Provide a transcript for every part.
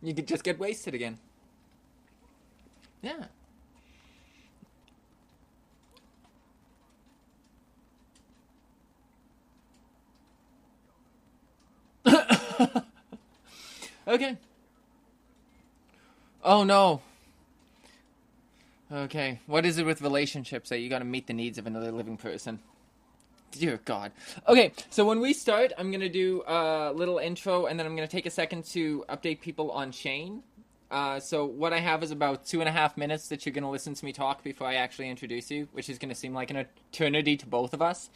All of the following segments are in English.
You could just get wasted again. Yeah. Okay. Oh no. Okay. What is it with relationships that you gotta meet the needs of another living person? Dear God. Okay, so when we start, I'm going to do a little intro, and then I'm going to take a second to update people on Shane. So what I have is about 2.5 minutes that you're going to listen to me talk before I actually introduce you, which is going to seem like an eternity to both of us.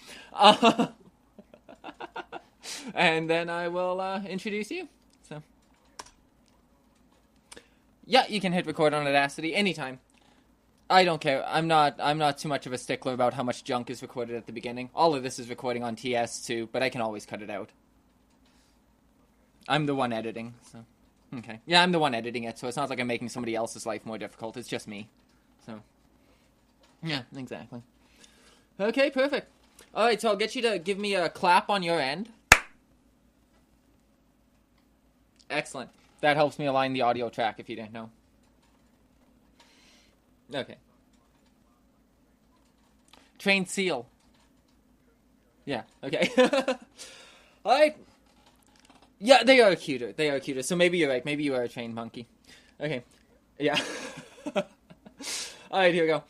And then I will introduce you. So, yeah, you can hit record on Audacity anytime. I don't care. I'm not too much of a stickler about how much junk is recorded at the beginning. All of this is recording on TS too, but I can always cut it out. I'm the one editing, so okay. Yeah, I'm the one editing it, so it's not like I'm making somebody else's life more difficult. It's just me. So yeah, exactly. Okay, perfect. All right, so I'll get you to give me a clap on your end. Excellent. That helps me align the audio track if you didn't know. Okay. Trained seal. Yeah, okay. Alright. Yeah, they are cuter. They are cuter. So maybe you're right. Maybe you are a trained monkey. Okay. Yeah. Alright, here we go.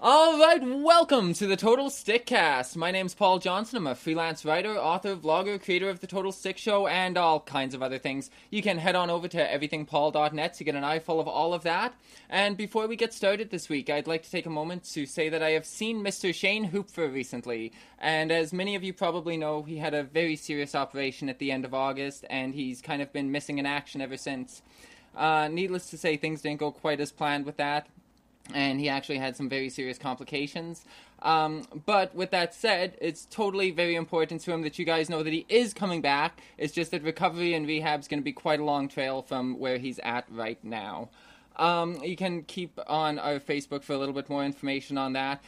Alright, welcome to the Total Stickcast. My name's Paul Johnson. I'm a freelance writer, author, vlogger, creator of the Total Stick Show, and all kinds of other things. You can head on over to everythingpaul.net to get an eyeful of all of that. And before we get started this week, I'd like to take a moment to say that I have seen Mr. Shane Hoopfer recently. And as many of you probably know, he had a very serious operation at the end of August, and he's kind of been missing in action ever since. Needless to say, things didn't go quite as planned with that. And he actually had some very serious complications. But with that said, it's totally very important to him that you guys know that he is coming back. It's just that recovery and rehab is going to be quite a long trail from where he's at right now. You can keep on our Facebook for a little bit more information on that.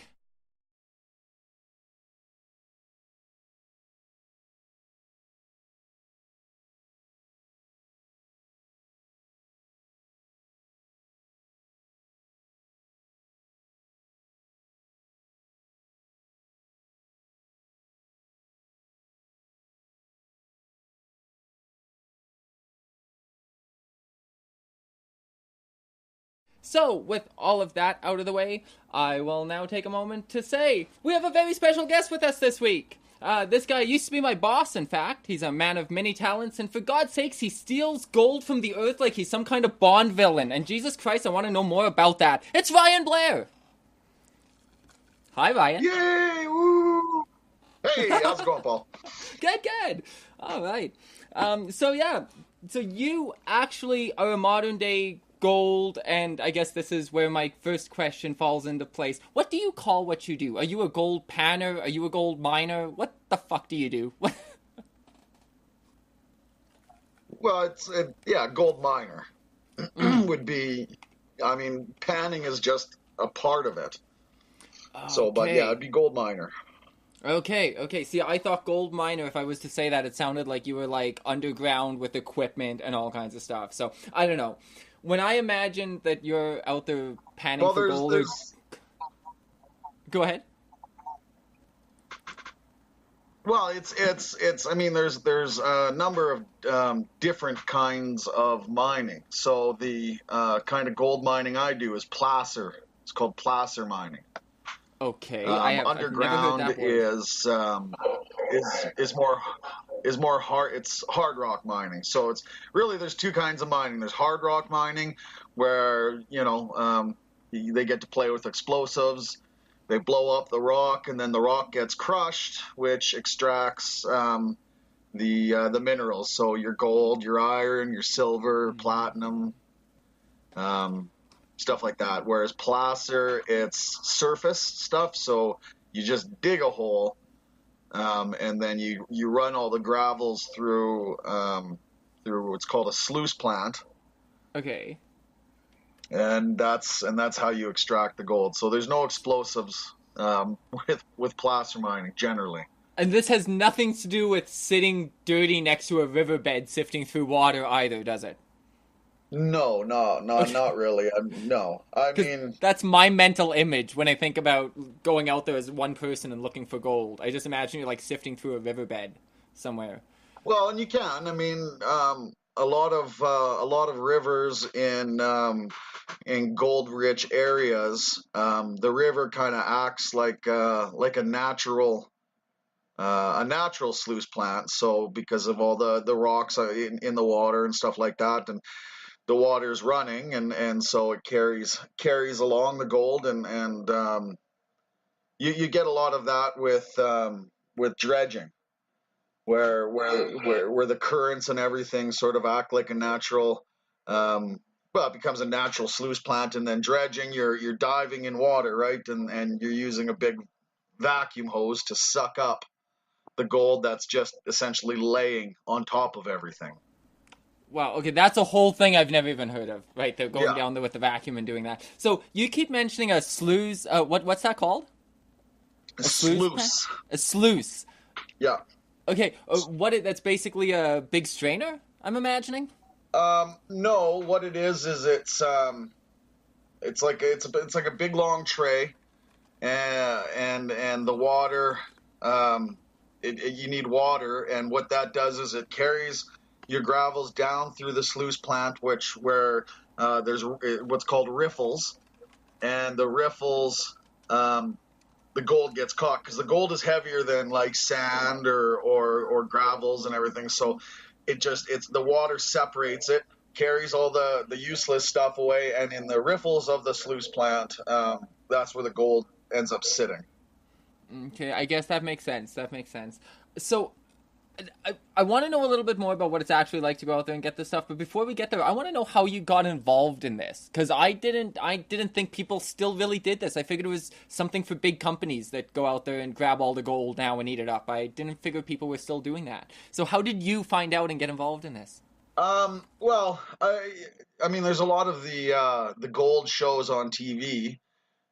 So, with all of that out of the way, I will now take a moment to say we have a very special guest with us this week. This guy used to be my boss, in fact. He's a man of many talents, and for God's sakes, he steals gold from the earth like he's some kind of Bond villain. And Jesus Christ, I want to know more about that. It's Ryan Blair! Hi, Ryan. Yay! Woo! Hey, how's it going, Paul? Good. All right. So you actually are a modern day gold, and I guess this is where my first question falls into place. What do you call what you do? Are you a gold panner? Are you a gold miner? What the fuck do you do? Well, gold miner would be. I mean, panning is just a part of it. So, but yeah, it'd be gold miner. Okay. See, I thought gold miner, if I was to say that, it sounded like you were like underground with equipment and all kinds of stuff. So, I don't know. When I imagine that you're out there panning for gold, go ahead. Well, it's. I mean, there's a number of different kinds of mining. So the kind of gold mining I do is placer. It's called placer mining. Okay, underground is more hard. It's hard rock mining. So it's really there's two kinds of mining. There's hard rock mining, where they get to play with explosives. They blow up the rock, and then the rock gets crushed, which extracts the minerals. So your gold, your iron, your silver, platinum. Stuff like that. Whereas placer, it's surface stuff, so you just dig a hole, and then you run all the gravels through what's called a sluice plant. Okay. And that's how you extract the gold. So there's no explosives with placer mining generally. And this has nothing to do with sitting dirty next to a riverbed sifting through water either, does it? No, no, no, Okay. not really. No, I Because mean, that's my mental image when I think about going out there as one person and looking for gold. I just imagine you're like sifting through a riverbed somewhere. well, and you can. I mean, a lot of rivers in gold-rich areas, the river kind of acts like a natural sluice plant. So because of all the rocks in the water and stuff like that, and the water's running, and so it carries along the gold, and you get a lot of that with dredging, where the currents and everything sort of act like a natural. Well, it becomes a natural sluice plant, and then dredging, you're diving in water, right? And you're using a big vacuum hose to suck up the gold that's just essentially laying on top of everything. Wow, okay, that's a whole thing I've never even heard of. Right, they're going Yeah, down there with the vacuum and doing that. So you keep mentioning a sluice. What's that called? A sluice plant? sluice. A sluice. Yeah. Okay, that's basically a big strainer. I'm imagining. No, what it is it's like a big long tray, and the water, you need water, and what that does is it carries your gravels down through the sluice plant, where there's what's called riffles, and the riffles, the gold gets caught because the gold is heavier than like sand or gravels and everything. So it's the water separates it, carries all the useless stuff away, and in the riffles of the sluice plant, that's where the gold ends up sitting. Okay, I guess that makes sense. That makes sense. So I want to know a little bit more about what it's actually like to go out there and get this stuff. But before we get there, I want to know how you got involved in this, because I didn't think people still really did this. I figured it was something for big companies that go out there and grab all the gold now and eat it up. I didn't figure people were still doing that. So how did you find out and get involved in this? Well, I mean, there's a lot of the gold shows on TV,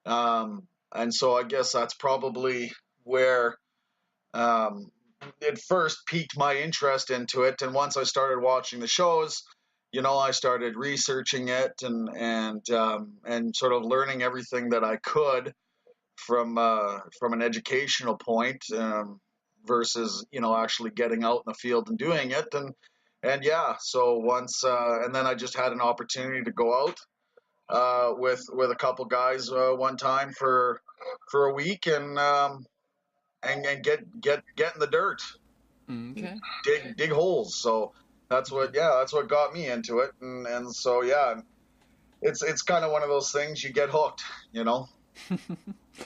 and so I guess that's probably where um, it first piqued my interest into it. And once I started watching the shows, I started researching it, and sort of learning everything that I could from an educational point, versus actually getting out in the field and doing it. And yeah, so once and then I just had an opportunity to go out with a couple guys one time for a week, and get in the dirt, Okay. dig holes. So that's what got me into it, and so yeah, it's kind of one of those things, you get hooked, you know.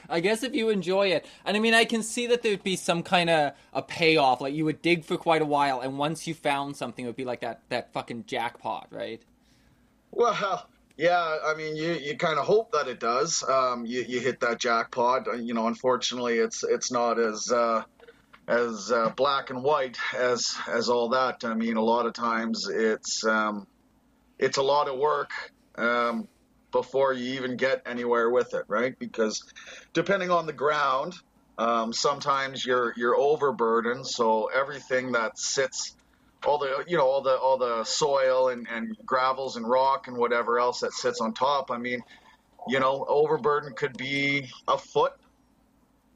I guess if you enjoy it, and I mean, I can see that there'd be some kind of a payoff. Like you would dig for quite a while, and once you found something, it would be like that fucking jackpot, right? Well, yeah, I mean, you kind of hope that it does. You hit that jackpot. Unfortunately, it's not as black and white as all that. I mean, a lot of times it's a lot of work, before you even get anywhere with it, right? Because depending on the ground, sometimes you're overburdened, so everything that sits, all the soil and gravels and rock and whatever else that sits on top. I mean, overburden could be a foot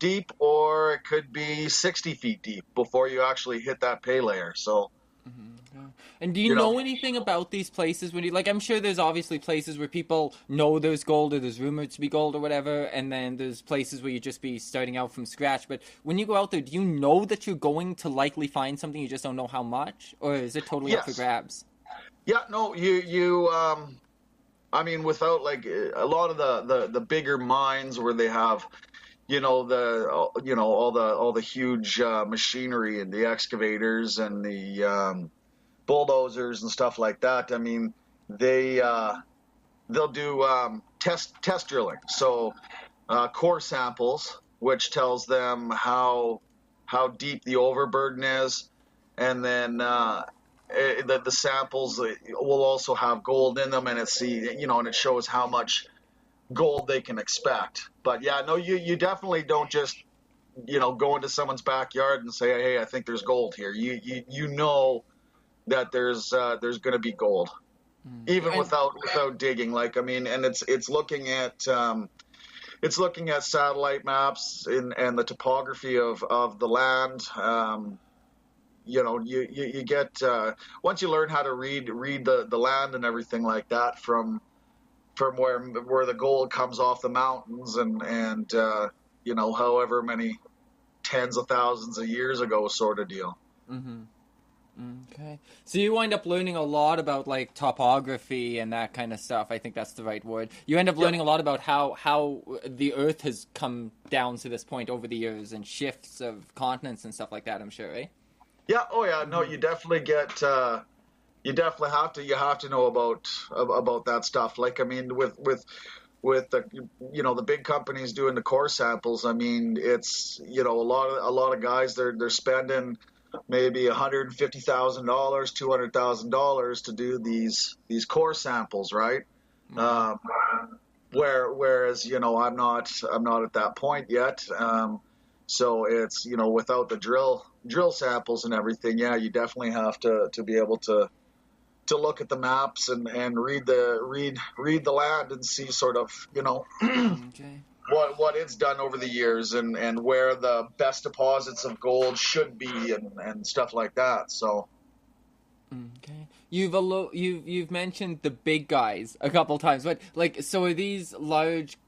deep, or it could be 60 feet deep before you actually hit that pay layer. So, Yeah. And do you you know, know anything about these places when you like? I'm sure there's obviously places where people know there's gold or there's rumored to be gold or whatever, and then there's places where you just be starting out from scratch. But when you go out there, do you know that you're going to likely find something? You just don't know how much, or is it totally up for yes, grabs? yeah, no, I mean, without like a lot of the bigger mines where they have, all the huge machinery and the excavators and the bulldozers and stuff like that. I mean, they'll do test drilling. So core samples, which tells them how deep the overburden is, and then the samples will also have gold in them, and and it shows how much gold they can expect. But yeah, no, you definitely don't just go into someone's backyard and say, hey, I think there's gold here. You know that there's going to be gold, even without digging. Like, I mean, and it's looking at satellite maps and the topography of the land. You get once you learn how to read the land and everything like that from where the gold comes off the mountains and however many tens of thousands of years ago sort of deal. Mm-hmm. Okay. So you wind up learning a lot about like topography and that kind of stuff. I think that's the right word. You end up learning a lot about how the Earth has come down to this point over the years and shifts of continents and stuff like that, I'm sure, eh? Yeah. Oh yeah. No, you definitely get. You definitely have to know about that stuff. Like, I mean, with the the big companies doing the core samples. I mean, it's a lot of guys they're spending maybe $150,000, $200,000 to do these core samples, right? Whereas I'm not at that point yet. So it's without the drill samples and everything, yeah, you definitely have to be able to look at the maps and read the land and see sort of Okay. what it's done over the years and where the best deposits of gold should be and stuff like that. So okay, you've mentioned the big guys a couple times, but like, so are these large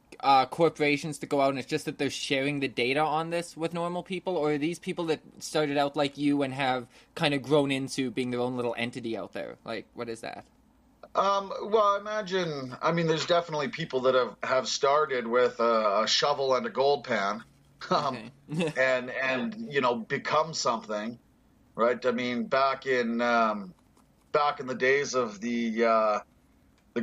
corporations to go out and it's just that they're sharing the data on this with normal people, or are these people that started out like you and have kind of grown into being their own little entity out there? Like, what is that? well, I mean, there's definitely people that have started with a shovel and a gold pan, Okay. and become something, right? I mean, back in the days of the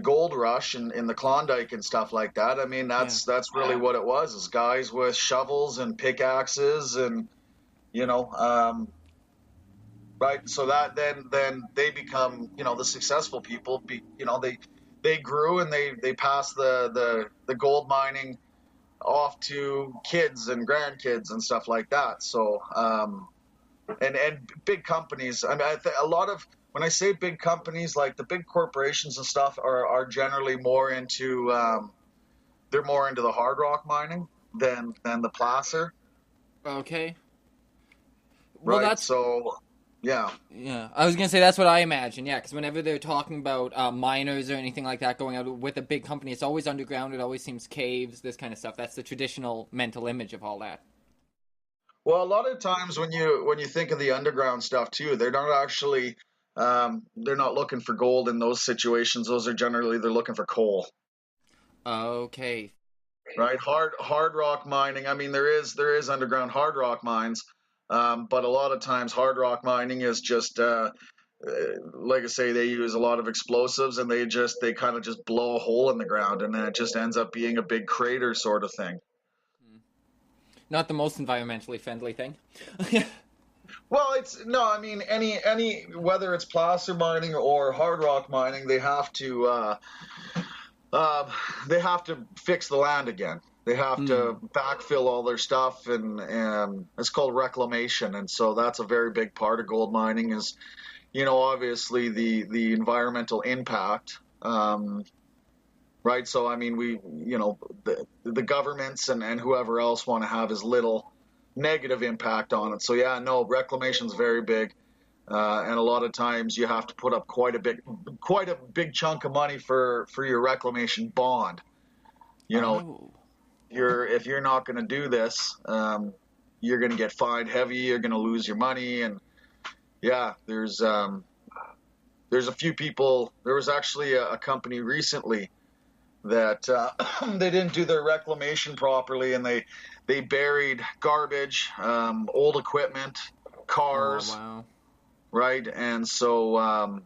gold rush in the Klondike and stuff like that. I mean, that's really what it was, is guys with shovels and pickaxes and, right. So that then they become, the successful people, they grew and they passed the gold mining off to kids and grandkids and stuff like that. So, and big companies, I mean, a lot of, when I say big companies, like the big corporations and stuff are generally more into they're more into the hard rock mining than the placer. Okay. Well, Right. that's So yeah. yeah. I was gonna say that's what I imagine. Yeah, because whenever they're talking about miners or anything like that going out with a big company, it's always underground. It always seems caves, this kind of stuff. That's the traditional mental image of all that. Well, a lot of times when you think of the underground stuff too, they're not actually they're not looking for gold in those situations. Those are generally, they're looking for coal. Okay. Right? Hard rock mining. I mean, there is underground hard rock mines, but a lot of times hard rock mining is just like I say, they use a lot of explosives and they kind of just blow a hole in the ground and then it just ends up being a big crater sort of thing. Not the most environmentally friendly thing. Well, it's no, I mean, any whether it's placer mining or hard rock mining, they have to fix the land again. They have to backfill all their stuff, and it's called reclamation. And so that's a very big part of gold mining is, obviously the environmental impact. Right. So, I mean, the governments and whoever else want to have as little negative impact on it. So, yeah, no, reclamation is very big. And a lot of times you have to put up quite a big chunk of money for your reclamation bond. Oh. If you're not going to do this, you're going to get fined heavy. You're going to lose your money. And yeah, there's a few people. There was actually a company recently that they didn't do their reclamation properly, and they buried garbage, old equipment, cars. Oh, wow. Right? And so,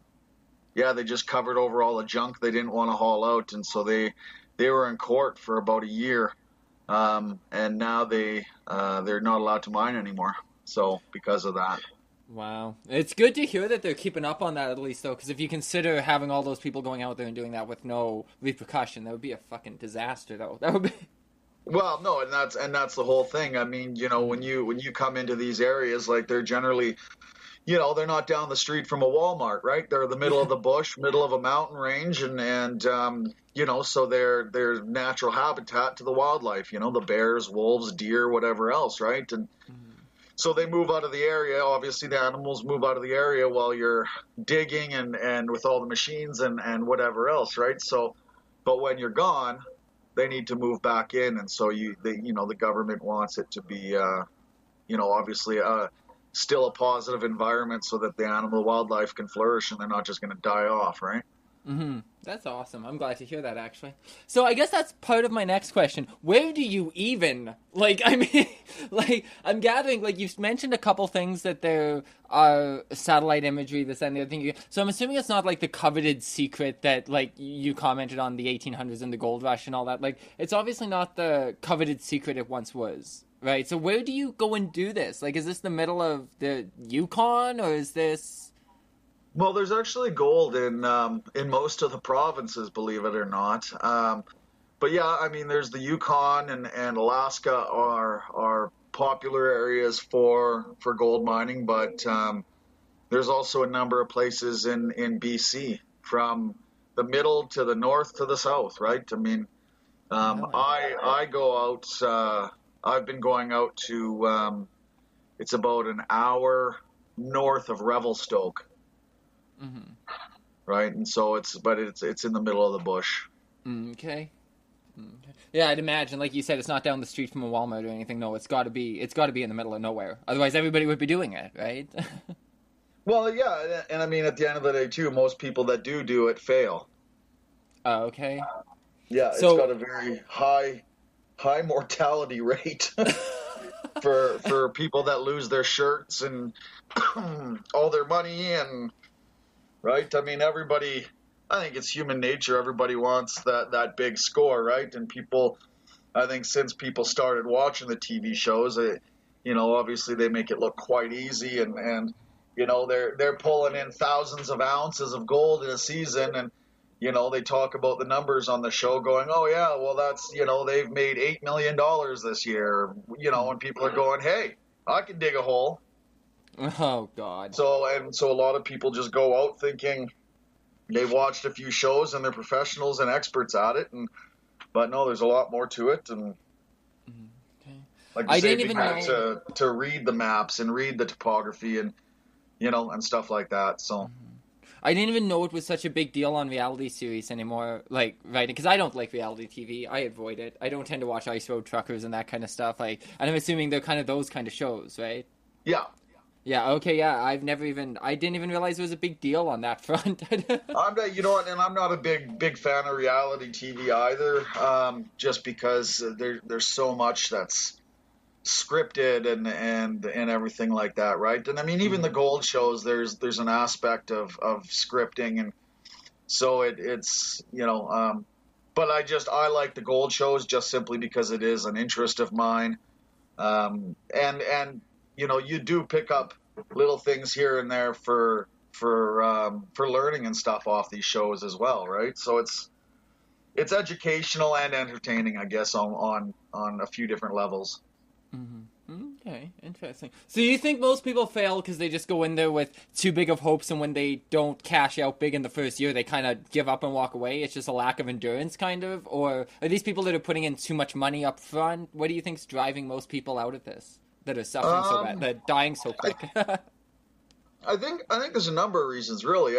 yeah, they just covered over all the junk they didn't want to haul out, and so they were in court for about a year, and now they're not allowed to mine anymore. So because of that. Wow. It's good to hear that they're keeping up on that at least, though, because if you consider having all those people going out there and doing that with no repercussion, that would be a fucking disaster, though. That would be. Well, no, and that's the whole thing. I mean, when Mm. you come into these areas, like they're generally, they're not down the street from a Walmart, right? They're in the middle Yeah. of the bush, middle of a mountain range, and so they're natural habitat to the wildlife. The bears, wolves, deer, whatever else, right? And Mm. so they move out of the area. Obviously, the animals move out of the area while you're digging and with all the machines and whatever else, right? So, but when you're gone, they need to move back in, and so the government wants it to be, obviously, still a positive environment so that the animal wildlife can flourish and they're not just going to die off, right? Hmm. That's awesome. I'm glad to hear that, actually. So I guess that's part of my next question. Where do you even like? I mean, like I'm gathering, like you've mentioned a couple things that there are satellite imagery, this and the other thing. So I'm assuming it's not like the coveted secret that like you commented on the 1800s and the gold rush and all that. Like it's obviously not the coveted secret it once was, right? So where do you go and do this? Like, is this the middle of the Yukon or is this? Well, there's actually gold in most of the provinces, believe it or not. But yeah, I mean, there's the Yukon and Alaska are popular areas for gold mining, but there's also a number of places in BC from the middle to the north to the south, right? I mean, Really? I go out. I've been going out to. It's about an hour north of Revelstoke, Mm-hmm. right? And so it's in the middle of the bush. Okay. Okay. Yeah, I'd imagine, like you said, it's not down the street from a Walmart or anything. No, it's got to be in the middle of nowhere. Otherwise, everybody would be doing it, right? Well, yeah, and I mean, at the end of the day, too, most people that do it fail. Okay. Yeah, it's got So, a very high mortality rate for people that lose their shirts and all their money and right. I mean, everybody. I think it's human nature. Everybody wants that big score, right? And people, I think, since people started watching the TV shows, obviously they make it look quite easy, and they're pulling in thousands of ounces of gold in a season, and they talk about the numbers on the show, going, oh yeah, well that's they've made $8 million this year, and people are going, hey, I can dig a hole. oh God. So a lot of people just go out thinking they've watched a few shows and they're professionals and experts at it, but no, there's a lot more to it, and Okay. like I I say, didn't it'd be even good know. to read the maps and read the topography and and stuff like that. So I didn't even know it was such a big deal on reality series anymore. Like, right? Because I don't like reality TV. I avoid it. I don't tend to watch Ice Road Truckers and that kind of stuff. Like, and I'm assuming they're kind of those kind of shows, right? yeah, Yeah. Okay. Yeah. I didn't even realize it was a big deal on that front. I'm not, and I'm not a big fan of reality TV either. Just because there's so much that's scripted and everything like that, right? And I mean, even the Hmm. gold shows, there's an aspect of scripting, and so it's but I like the gold shows just simply because it is an interest of mine. And you do pick up little things here and there for learning and stuff off these shows as well, right? So it's educational and entertaining, I guess, on a few different levels. Hmm. Okay, interesting. So you think most people fail because they just go in there with too big of hopes, and when they don't cash out big in the first year, they kind of give up and walk away? It's just a lack of endurance, kind of? Or are these people that are putting in too much money up front? What do you think's driving most people out of this? That are suffering so bad, Um, that are dying so I, quick? I think there's a number of reasons, really.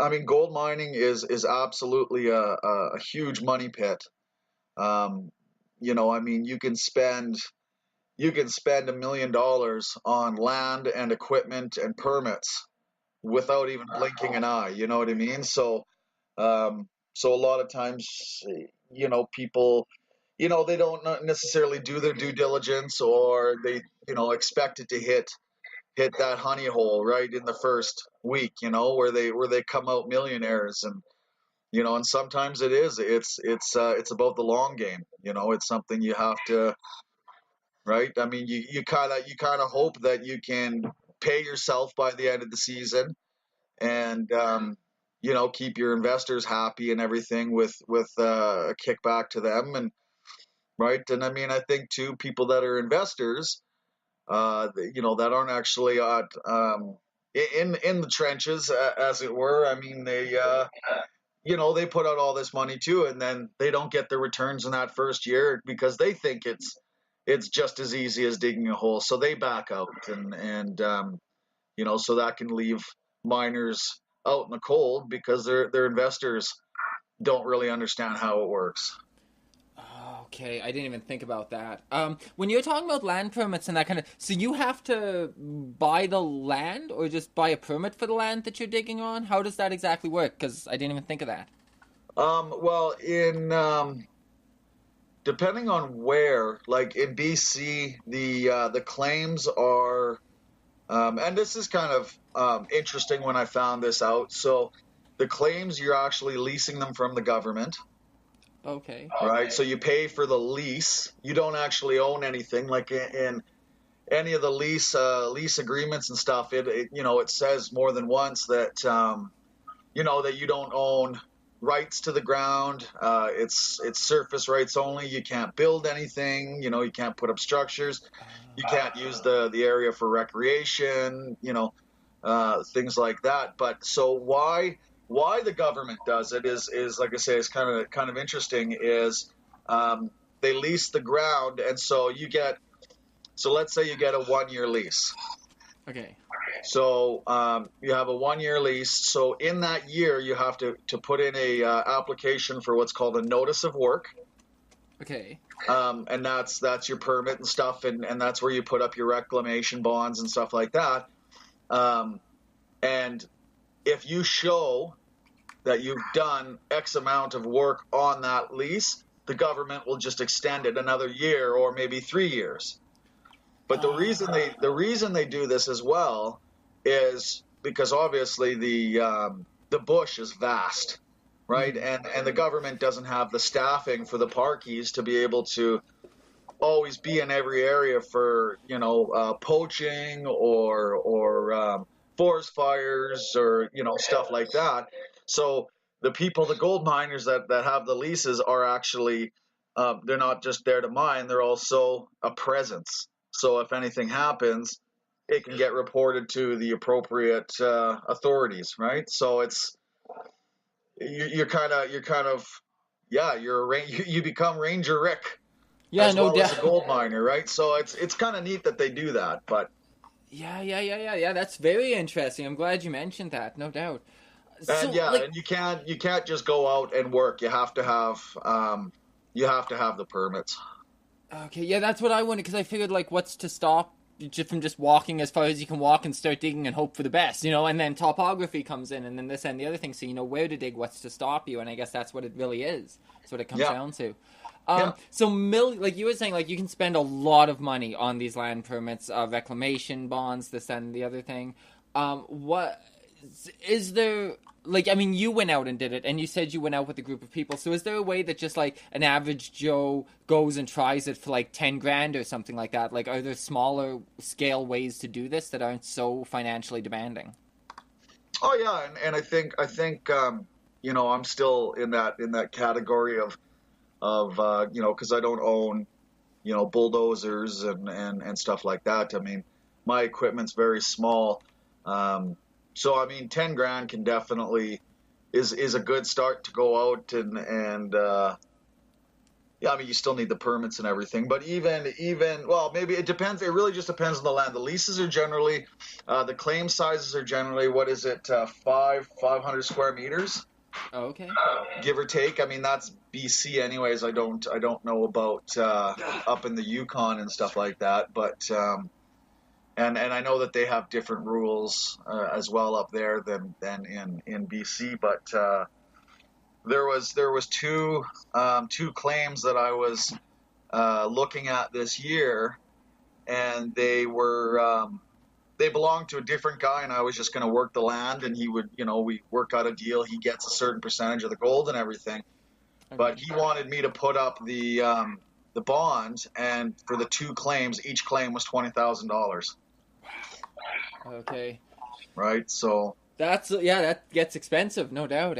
I mean, gold mining is absolutely a huge money pit. Um, I mean, you can spend $1 million on land and equipment and permits without even blinking an eye. You know what I mean? So a lot of times, people, they don't necessarily do their due diligence, or they, expect it to hit that honey hole right in the first week, where they come out millionaires, and sometimes it's about the long game. It's something you have to, right? I mean, you kind of hope that you can pay yourself by the end of the season, and keep your investors happy and everything with a kickback to them, right? And I mean, I think too, people that are investors, that aren't actually in the trenches, as it were. I mean, they put out all this money too, and then they don't get the returns in that first year because they think it's just as easy as digging a hole, so they back out, and so that can leave miners out in the cold because their investors don't really understand how it works. Okay, I didn't even think about that. When you're talking about land permits and that kind of, so you have to buy the land or just buy a permit for the land that you're digging on? How does that exactly work? Because I didn't even think of that. Well, in depending on where, like in BC, the claims are, and this is kind of interesting when I found this out. So the claims, you're actually leasing them from the government. Okay. Right. So you pay for the lease. You don't actually own anything. Like in any of the lease agreements and stuff, it says more than once that that you don't own rights to the ground. It's surface rights only. You can't build anything. You can't put up structures. You can't use the area for recreation. Things like that. But so why the government does it is like I say, is kind of interesting. Is they lease the ground, and so let's say you get a 1-year lease. Okay. So you have a 1-year lease. So in that year, you have to put in a application for what's called a notice of work. Okay. And that's your permit and stuff, and that's where you put up your reclamation bonds and stuff like that. And if you show that you've done X amount of work on that lease, the government will just extend it another year or maybe 3 years. But the reason they do this as well is because obviously the bush is vast, right? Mm-hmm. And the government doesn't have the staffing for the parkies to be able to always be in every area for poaching or forest fires or stuff like that. So the gold miners that have the leases are actually they're not just there to mine; they're also a presence. So if anything happens, it can get reported to the appropriate authorities, right? So you're kind of yeah, you become Ranger Rick Yeah, as no well as a doubt. gold miner, right? So it's kind of neat that they do that, but Yeah. That's very interesting. I'm glad you mentioned that. No doubt. and So, yeah, like, and you can't just go out and work. You have to have the permits. okay, yeah, that's what I wanted because I figured, like, what's to stop you from just walking as far as you can walk and start digging and hope for the best, and then topography comes in and then this and the other thing, so you know where to dig, what's to stop you, and I guess that's what it really is. That's what it comes Yeah, down to. yeah. So like you were saying, like you can spend a lot of money on these land permits, reclamation bonds, this and the other thing. What is there? Like, I mean, you went out and did it, and you said you went out with a group of people. So, is there a way that just like an average Joe goes and tries it for like 10 grand or something like that? Like, are there smaller scale ways to do this that aren't so financially demanding? Oh yeah, and I think I'm still in that category of because I don't own bulldozers and stuff like that. I mean, my equipment's very small. So I mean, 10 grand can definitely is a good start to go out and yeah, I mean, you still need the permits and everything, but even well, maybe it depends. It really just depends on the land. The leases are generally, the claim sizes are generally, what is it, 500 square meters, Oh, okay. give or take. I mean, that's BC, anyways. I don't know about up in the Yukon and stuff like that, but and I know that they have different rules as well up there than in BC, but. There was two claims that I was looking at this year, and they belonged to a different guy, and I was just going to work the land, and he would, we work out a deal. He gets a certain percentage of the gold and everything, but Okay. he wanted me to put up the bond, and for the two claims, each claim was $20,000, Okay. right? So. That's yeah. That gets expensive, no doubt,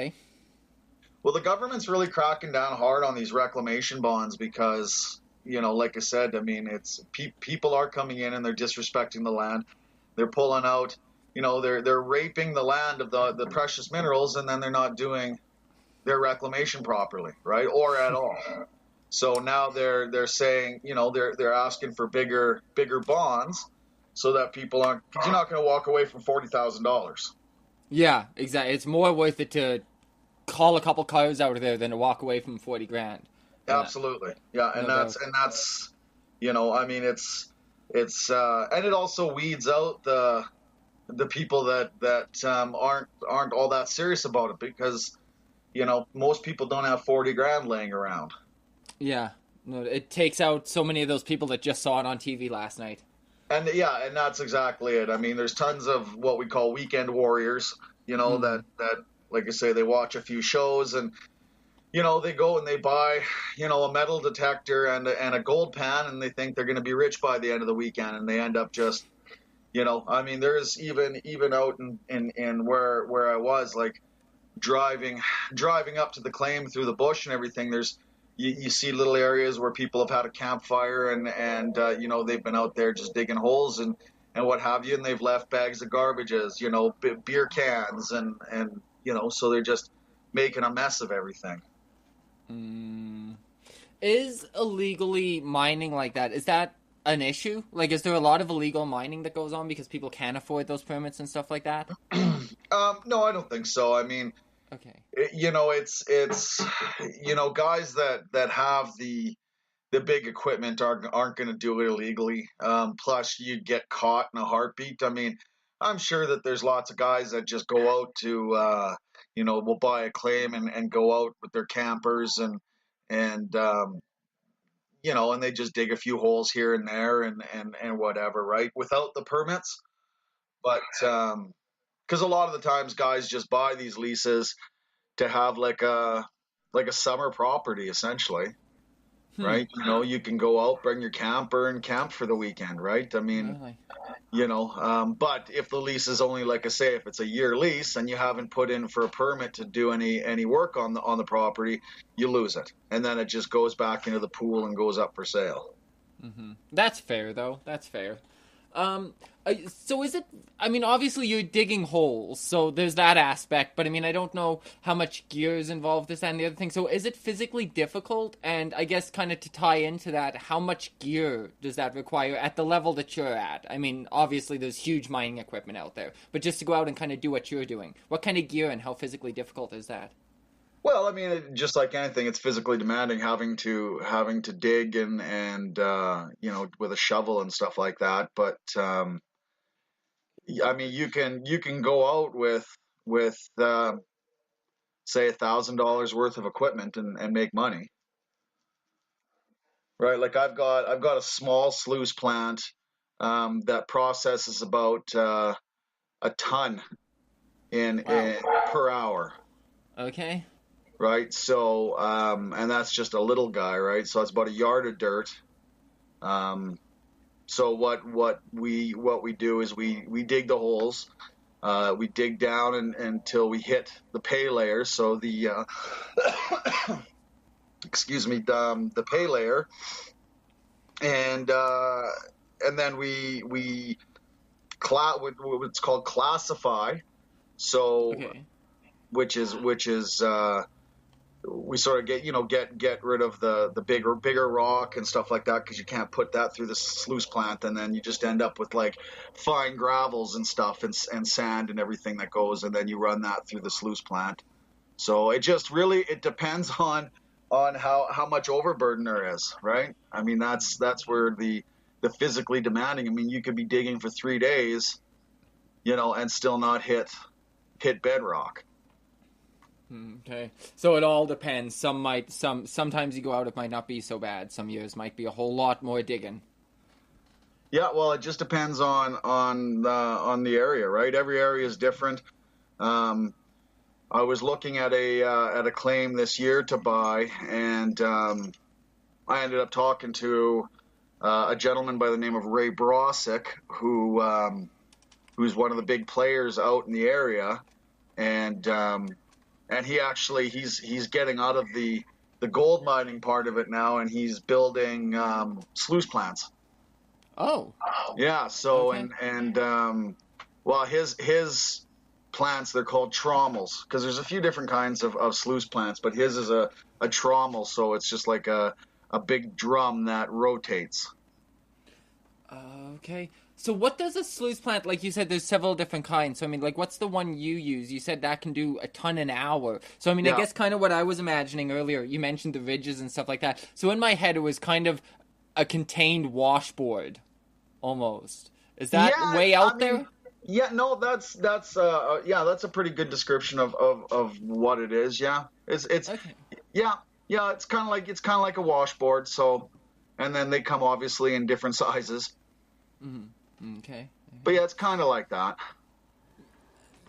Well, the government's really cracking down hard on these reclamation bonds because like I said, I mean, it's people are coming in and they're disrespecting the land. They're pulling out, they're raping the land of the precious minerals, and then they're not doing their reclamation properly, right, or at all. So now they're saying, they're asking for bigger bonds, so that people aren't. Because you're not going to walk away from $40,000. Yeah, exactly. It's more worth it to call a couple cars out of there than to walk away from 40 grand. Yeah, Absolutely, yeah, no and doubt. that's, I mean, it's and it also weeds out the people that aren't all that serious about it, because most people don't have 40 grand laying around. Yeah, no, it takes out so many of those people that just saw it on TV last night. And yeah, and that's exactly it. I mean, there's tons of what we call weekend warriors, Mm. that like I say, they watch a few shows, and they go and they buy, a metal detector and a gold pan, and they think they're going to be rich by the end of the weekend, and they end up just, I mean, there's even out in where I was, like, driving up to the claim through the bush and everything. There's you see little areas where people have had a campfire, and they've been out there just digging holes and what have you, and they've left bags of garbages, beer cans, and so they're just making a mess of everything. Mm. Is illegally mining like that? Is that an issue? Like, is there a lot of illegal mining that goes on because people can't afford those permits and stuff like that? No, I don't think so. I mean, Okay. it's guys that have the big equipment aren't going to do it illegally. Plus, you'd get caught in a heartbeat. I mean, I'm sure that there's lots of guys that just go out to, will buy a claim and go out with their campers, and and they just dig a few holes here and there, and whatever, right, without the permits. But because a lot of the times guys just buy these leases to have like a summer property, essentially, Hmm. right? You can go out, bring your camper, and camp for the weekend, right? I mean, Really? but if the lease is only, like I say, if it's a year lease and you haven't put in for a permit to do any work on the property, you lose it, and then it just goes back into the pool and goes up for sale. Mm-hmm. That's fair, though. That's fair. Um, so is it? I mean, obviously you're digging holes, so there's that aspect. But I mean, I don't know how much gear is involved. This and the other thing. So is it physically difficult? And I guess kind of to tie into that, how much gear does that require at the level that you're at? I mean, obviously there's huge mining equipment out there, but just to go out and kind of do what you're doing, what kind of gear and how physically difficult is that? Well, I mean, just like anything, it's physically demanding, having to dig and with a shovel and stuff like that. But I mean, you can go out with say $1,000 worth of equipment and make money, right? Like I've got a small sluice plant that processes about a ton Wow. in per hour, Okay. right? So and that's just a little guy, right? So that's about a yard of dirt. Um, so what we do is we dig the holes. We dig down until we hit the pay layer. So the excuse me, the pay layer, and then what's called classify. So Okay. which is we sort of get rid of the bigger rock and stuff like that, because you can't put that through the sluice plant, and then you just end up with like fine gravels and stuff, and sand and everything that goes, and then you run that through the sluice plant. So it depends on how much overburden there is, right? I mean, that's where the physically demanding. I mean, you could be digging for 3 days, and still not hit bedrock. Okay. So it all depends. Sometimes you go out, it might not be so bad. Some years might be a whole lot more digging. Yeah, well, it just depends on the area, right? Every area is different. Um, I was looking at a claim this year to buy, and I ended up talking to a gentleman by the name of Ray Brosick, who's one of the big players out in the area, and he actually he's getting out of the the gold mining part of it now, and he's building sluice plants. Oh. Yeah. So Okay. well, his plants, they're called trommels, because there's a few different kinds of sluice plants, but his is a trommel, so it's just like a big drum that rotates. Okay. So what does a sluice plant, like you said, there's several different kinds. So, I mean, like, what's the one you use? You said that can do a ton an hour. So, I mean, Yeah. I guess kind of what I was imagining earlier, you mentioned the ridges and stuff like that. So in my head, it was kind of a contained washboard, almost. Is that Yeah, way I out mean, there? yeah, no, that's a pretty good description of what it is. Yeah, it's Okay. yeah, yeah, it's kind of like a washboard. So, and then they come obviously in different sizes. Okay. But yeah, it's kind of like that.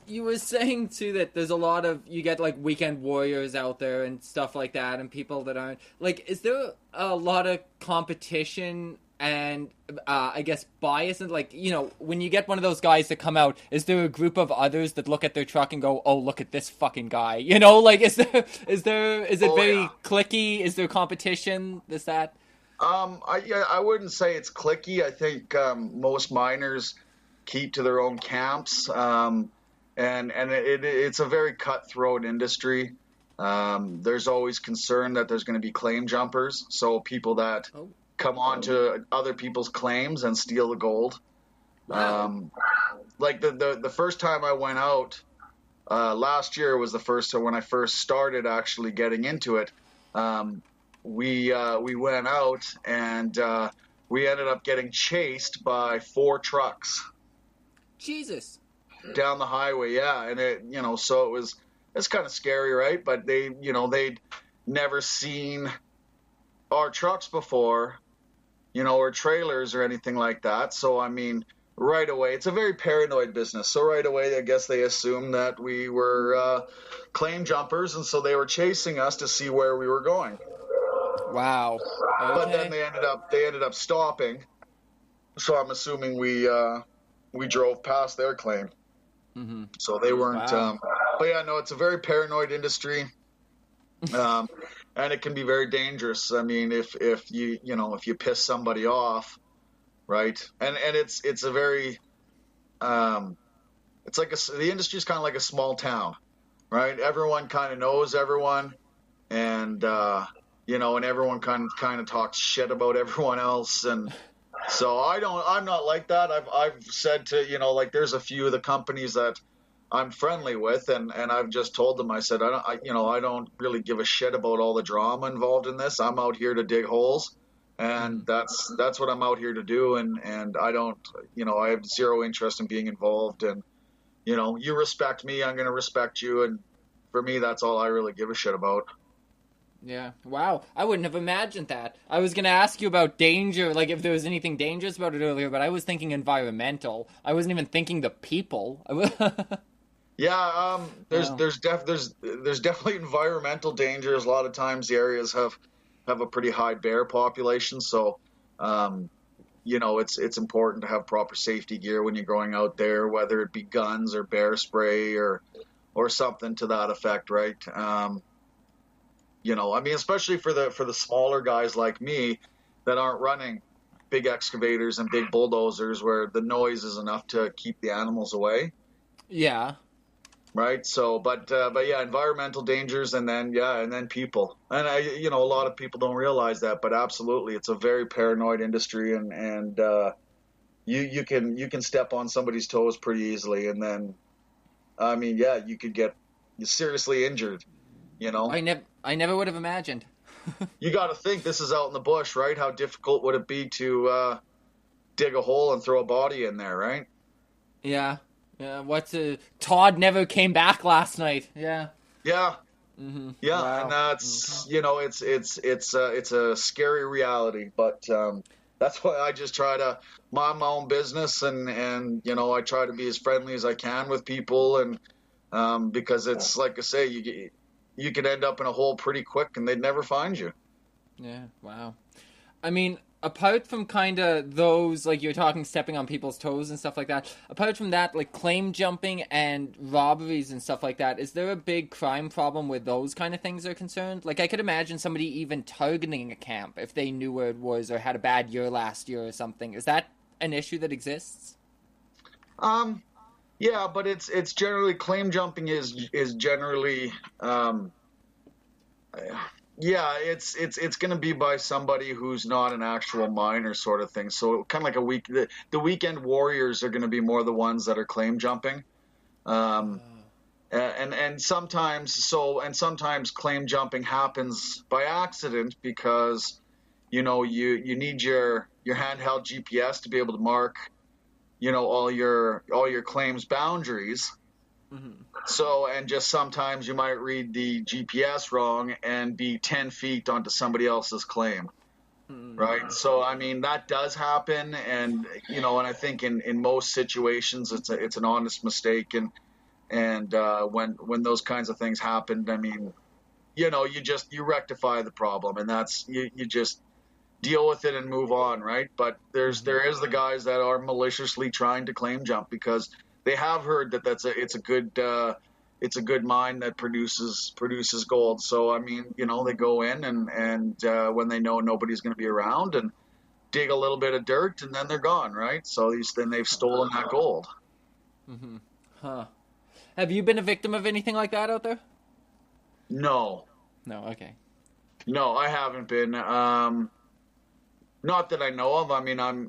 You were saying too that there's a lot of, you get like weekend warriors out there and stuff like that, and people that aren't like, is there a lot of competition and I guess bias, and like, you know, when you get one of those guys that come out, is there a group of others that look at their truck and go, oh, look at this fucking guy, you know, like, is it Oh very yeah. clicky? Is there competition, that? I wouldn't say it's clicky. I think most miners keep to their own camps, and it's a very cutthroat industry. There's always concern that there's going to be claim jumpers, so people that Oh, come onto other people's claims and steal the gold. wow. Like the first time I went out last year was the first time when I first started actually getting into it. We went out and we ended up getting chased by 4 trucks Jesus. down the highway. Yeah, and so it's kind of scary, right? But they'd never seen our trucks before, or trailers or anything like that. So I mean, right away, it's a very paranoid business. So right away, I guess they assumed that we were claim jumpers, and so they were chasing us to see where we were going. Wow. But then Okay. they ended up stopping. So I'm assuming we drove past their claim. So they weren't. Wow. But yeah, no, it's a very paranoid industry, um, and it can be very dangerous. I mean, if you piss somebody off, right? And it's a very it's like the industry is kind of like a small town, right? Everyone kind of knows everyone, and and everyone kind of talks shit about everyone else, and so I'm not like that. I've said to, like, there's a few of the companies that I'm friendly with, and I've just told them, I said, I don't really give a shit about all the drama involved in this. I'm out here to dig holes, and that's what I'm out here to do, and I don't, I have zero interest in being involved, and you respect me, I'm going to respect you, and for me, that's all I really give a shit about. Yeah. Wow. I wouldn't have imagined that. I was going to ask you about danger, like if there was anything dangerous about it earlier, but I was thinking environmental. I wasn't even thinking the people. Yeah, Wow. there's definitely environmental dangers. A lot of times the areas have a pretty high bear population, so it's important to have proper safety gear when you're going out there, whether it be guns or bear spray or something to that effect, right? I mean, especially for the smaller guys like me that aren't running big excavators and big bulldozers where the noise is enough to keep the animals away. Yeah. Right. So, but yeah, environmental dangers, and then people, and a lot of people don't realize that, but absolutely, it's a very paranoid industry, and you can step on somebody's toes pretty easily, and then, I mean, yeah, you could get seriously injured. You know, I never would have imagined. you got to think this is out in the bush, right? How difficult would it be to dig a hole and throw a body in there, right? Yeah. Yeah. Todd never came back last night. Yeah. Yeah. Yeah, and Wow. that's it's a scary reality, but that's why I just try to mind my own business, and I try to be as friendly as I can with people, and because it's like I say, you could end up in a hole pretty quick, and they'd never find you. Yeah. Wow. I mean, apart from kind of those, like you're talking stepping on people's toes and stuff like that, apart from that, like claim jumping and robberies and stuff like that, is there a big crime problem where those kind of things are concerned? Like I could imagine somebody even targeting a camp if they knew where it was or had a bad year last year or something. Is that an issue that exists? Yeah, but it's generally claim jumping is generally yeah, it's going to be by somebody who's not an actual miner sort of thing. So kind of like the weekend warriors are going to be more the ones that are claim jumping. Um, and sometimes claim jumping happens by accident because you need your handheld GPS to be able to mark all your claims boundaries. Mm-hmm. So, and just sometimes you might read the GPS wrong and be 10 feet onto somebody else's claim. Mm-hmm. Right. So, I mean, that does happen. And I think in most situations, it's an honest mistake. And when those kinds of things happen, I mean, you rectify the problem, and that's, you just deal with it and move on. Right. But there is the guys that are maliciously trying to claim jump because they have heard that it's a good mine that produces gold. So I mean, they go in and when they know nobody's going to be around and dig a little bit of dirt and then they're gone, right? So then they've stolen that gold. Mm-hmm. Huh. Have you been a victim of anything like that out there? No. No. Okay. No, I haven't been. Not that I know of. I mean, I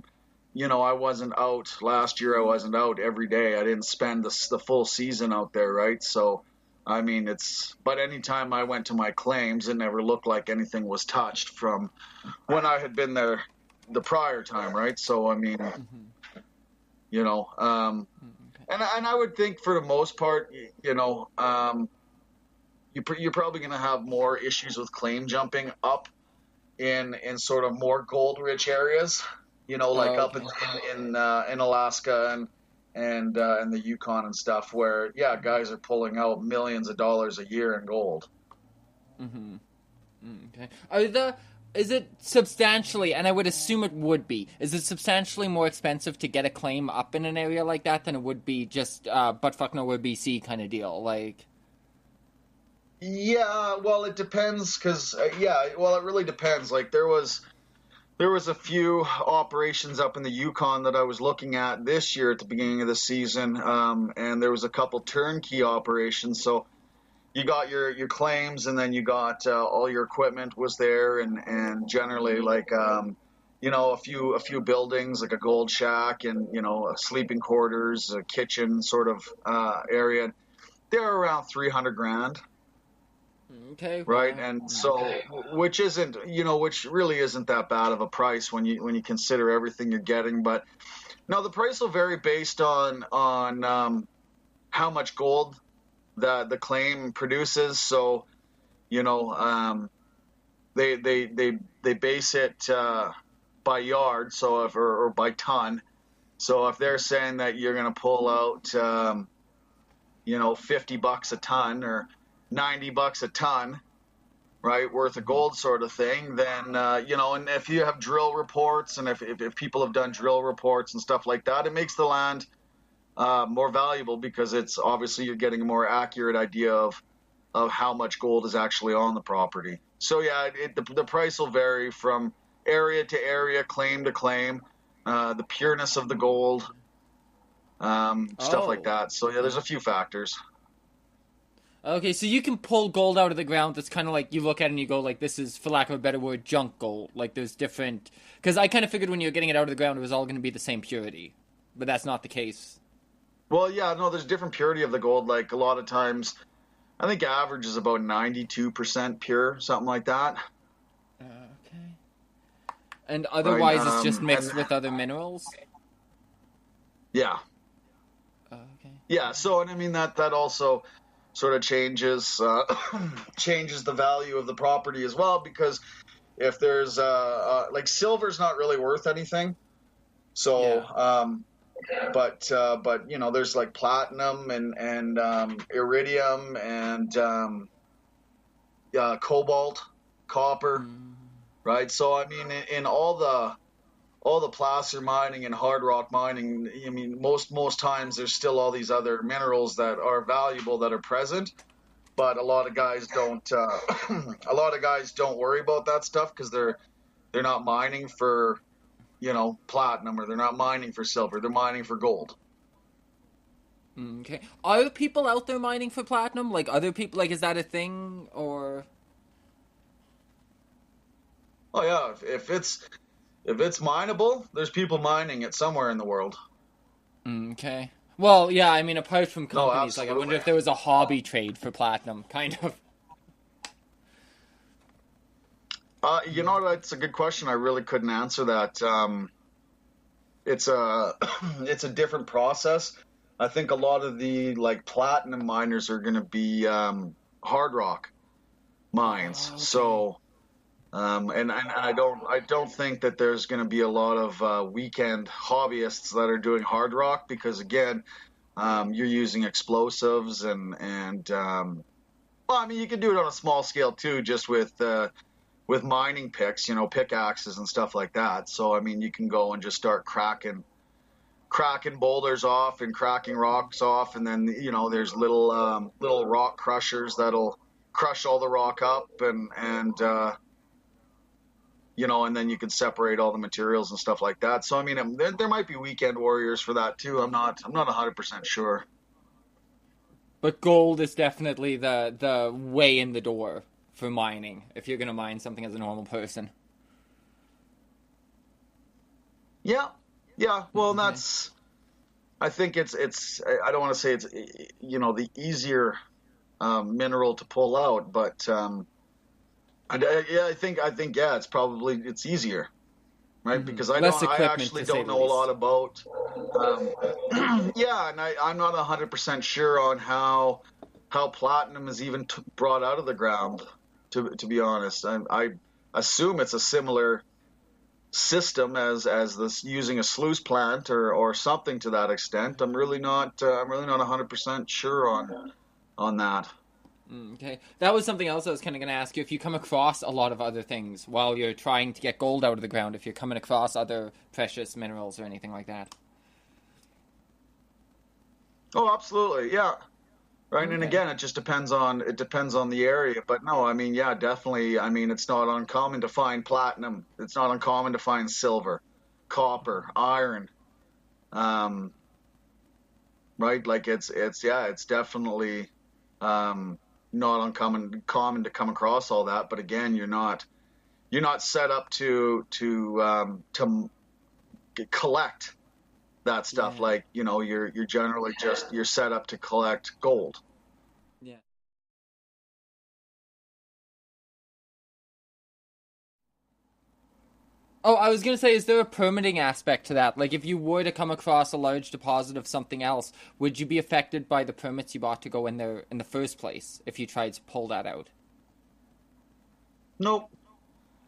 wasn't out last year. I wasn't out every day. I didn't spend the full season out there, right? So, I mean, but anytime I went to my claims, it never looked like anything was touched from when I had been there the prior time, right? So, I mean, Mm-hmm. Okay. and I would think for the most part, you're probably going to have more issues with claim jumping up in sort of more gold rich areas. Like up in Alaska and the Yukon and stuff, where guys are pulling out millions of dollars a year in gold. Mm-hmm. Okay. Is it substantially, and I would assume it would be, is it substantially more expensive to get a claim up in an area like that than it would be just buttfuck nowhere BC kind of deal? Like, yeah, well, it depends, because it really depends. Like there was a few operations up in the Yukon that I was looking at this year at the beginning of the season, and there was a couple turnkey operations. So you got your claims, and then you got all your equipment was there, and generally like a few buildings like a gold shack and sleeping quarters, a kitchen sort of area. They're around 300 grand. okay, Right, wow. and so which really isn't that bad of a price when you consider everything you're getting. But no, the price will vary based on how much gold the claim produces. So they base it by yard, so or by ton. So if they're saying that you're going to pull out $50 a ton or $90 a ton, right, worth of gold sort of thing, then and if you have drill reports and if people have done drill reports and stuff like that, it makes the land more valuable because it's obviously you're getting a more accurate idea of how much gold is actually on the property. So yeah, the price will vary from area to area, claim to claim, the pureness of the gold, stuff like that. So yeah, there's a few factors. Okay, so you can pull gold out of the ground that's kind of like, you look at it and you go, like, this is, for lack of a better word, junk gold. Like, there's different... Because I kind of figured when you're getting it out of the ground, it was all going to be the same purity. But that's not the case. Well, yeah, no, there's different purity of the gold. Like, a lot of times, I think average is about 92% pure, something like that. Okay. And otherwise right, it's just mixed with other minerals? Yeah. Okay. Yeah, so, and I mean, that also sort of changes the value of the property as well, because if there's like silver's not really worth anything, so but there's like platinum and iridium and cobalt, copper, right? So I mean in all all the placer mining and hard rock mining, I mean, most times there's still all these other minerals that are valuable that are present, but a lot of guys don't. A lot of guys don't worry about that stuff because they're not mining for, platinum, or they're not mining for silver. They're mining for gold. Okay. Are people out there mining for platinum? Like other people? Like, is that a thing or? Oh yeah, if it's mineable, there's people mining it somewhere in the world. Okay. Well, yeah. I mean, apart from No, companies, like I wonder absolutely. if there was a hobby trade for platinum, kind of. That's a good question. I really couldn't answer that. It's a it's a different process. I think a lot of the like platinum miners are going to be hard rock mines. Oh, okay. So and I don't think that there's going to be a lot of weekend hobbyists that are doing hard rock because again, you're using explosives and well, I mean you can do it on a small scale too, just with mining picks, pickaxes and stuff like that. So I mean you can go and just start cracking boulders off and cracking rocks off, and then there's little rock crushers that'll crush all the rock up and then you can separate all the materials and stuff like that. So I mean there might be weekend warriors for that too. I'm not 100% sure. But gold is definitely the way in the door for mining. If you're gonna mine something as a normal person. Yeah, yeah. Well, and Okay. that's I think it's I don't want to say it's the easier mineral to pull out, but yeah, I think yeah, it's easier, right? Because Less I equipment, actually to say don't the know a lot least. about yeah, and I'm not 100% sure on how platinum is even brought out of the ground. To be honest, I assume it's a similar system as this using a sluice plant or something to that extent. I'm really not 100% sure on that. Okay. That was something else I was kind of going to ask you. If you come across a lot of other things while you're trying to get gold out of the ground, if you're coming across other precious minerals or anything like that. Oh, absolutely, yeah. Right, and Okay. again, it depends on the area, but no, I mean, yeah, definitely. I mean, it's not uncommon to find platinum. It's not uncommon to find silver, copper, iron. Um, right, like it's yeah, it's definitely not common to come across all that. But again, you're not set up to collect that stuff. Yeah. Like you're generally just you're set up to collect gold. Yeah. Oh, I was gonna say, is there a permitting aspect to that? Like, if you were to come across a large deposit of something else, would you be affected by the permits you bought to go in there in the first place if you tried to pull that out? Nope.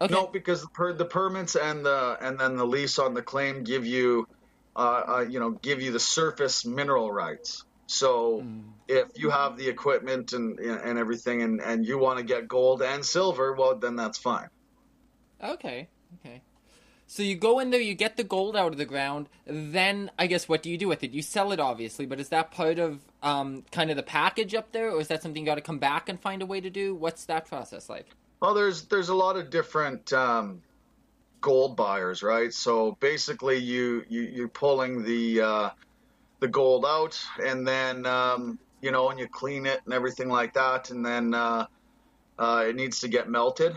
No, Okay. because the permits and then the lease on the claim give you the surface mineral rights. So if you have the equipment and everything and you want to get gold and silver, well then that's fine. Okay. Okay. So you go in there, you get the gold out of the ground. Then I guess what do you do with it? You sell it, obviously, but is that part of kind of the package up there, or is that something you got to come back and find a way to do? What's that process like? Well, there's a lot of different gold buyers, right? So basically, you're pulling the gold out, and then and you clean it and everything like that, and then it needs to get melted.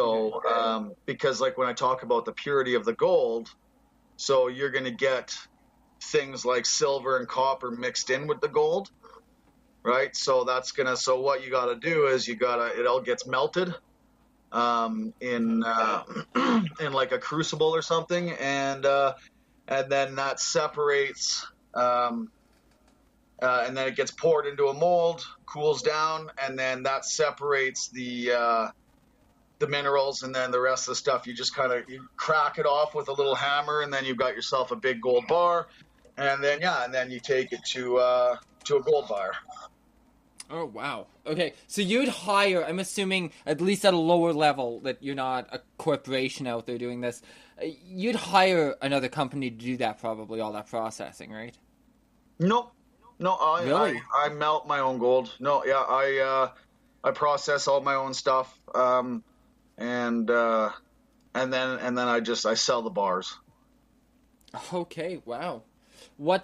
Okay. So, because like when I talk about the purity of the gold, so you're going to get things like silver and copper mixed in with the gold, right? So what you got to do is it all gets melted in Okay. in like a crucible or something, and then that separates, and then it gets poured into a mold, cools down, and then that separates the minerals, and then the rest of the stuff you just kind of you crack it off with a little hammer, and then you've got yourself a big gold bar, and then you take it to a gold buyer. Oh, wow. Okay, so you'd hire, I'm assuming, at least at a lower level, that you're not a corporation out there doing this. You'd hire another company to do that, probably, all that processing, right? Nope. No, Really? I melt my own gold. No, yeah, I process all my own stuff, and and then I sell the bars. Okay, wow.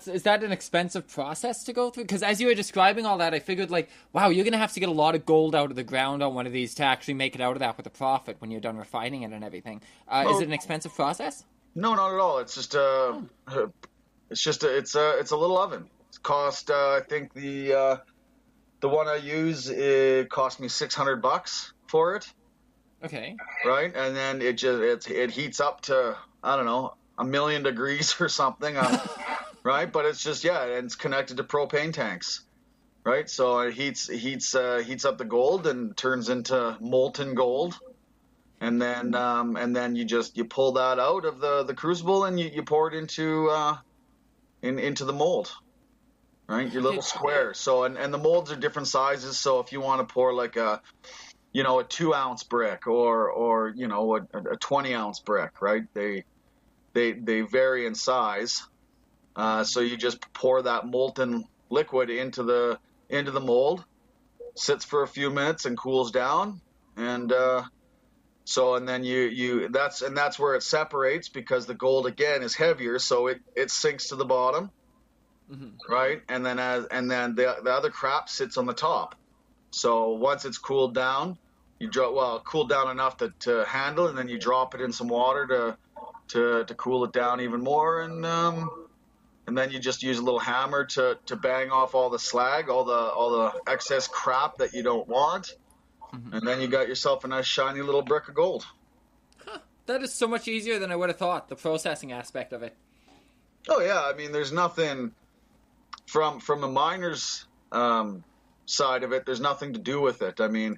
Is that an expensive process to go through? Because as you were describing all that, I figured like, wow, you're gonna have to get a lot of gold out of the ground on one of these to actually make it out of that with a profit when you're done refining it and everything. Is Oh, it an expensive process? no, not at all. It's just Oh, it's a little oven. It's cost I think the one I use it cost me $600 for it, okay. right? And then it heats up to I don't know 1,000,000 degrees or something, right? But it's just yeah, and it's connected to propane tanks, right? So it heats up the gold and turns into molten gold, and then you pull that out of the crucible and you pour it into the mold, right? Your little Okay. square. So and the molds are different sizes. So if you want to pour like a 2 ounce brick or a 20 ounce brick, right? They vary in size. So you just pour that molten liquid into the mold, sits for a few minutes and cools down, and and then that's where it separates because the gold again is heavier, so it sinks to the bottom, Hmm. right? And then the other crap sits on the top. So once it's cooled down, cooled down enough to handle, and then you drop it in some water to cool it down even more, and then you just use a little hammer to bang off all the slag, all the excess crap that you don't want, Hmm. and then you got yourself a nice shiny little brick of gold. That is so much easier than I would have thought. The processing aspect of it. Oh yeah, I mean, there's nothing from the miner's side of it. There's nothing to do with it. I mean,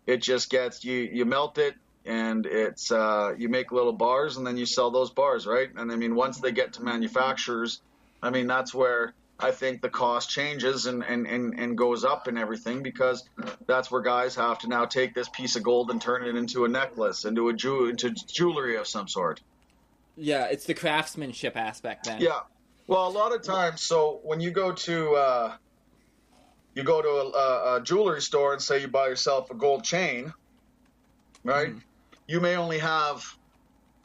it just gets you melt it, and it's you make little bars, and then you sell those bars, right? And I mean, once they get to manufacturers, I mean, that's where I think the cost changes and goes up and everything, because that's where guys have to now take this piece of gold and turn it into a necklace, into jewelry of some sort. Yeah, it's the craftsmanship aspect then. Yeah. Well, a lot of times, so when you go to a jewelry store and say you buy yourself a gold chain, right? Hmm. You may only have,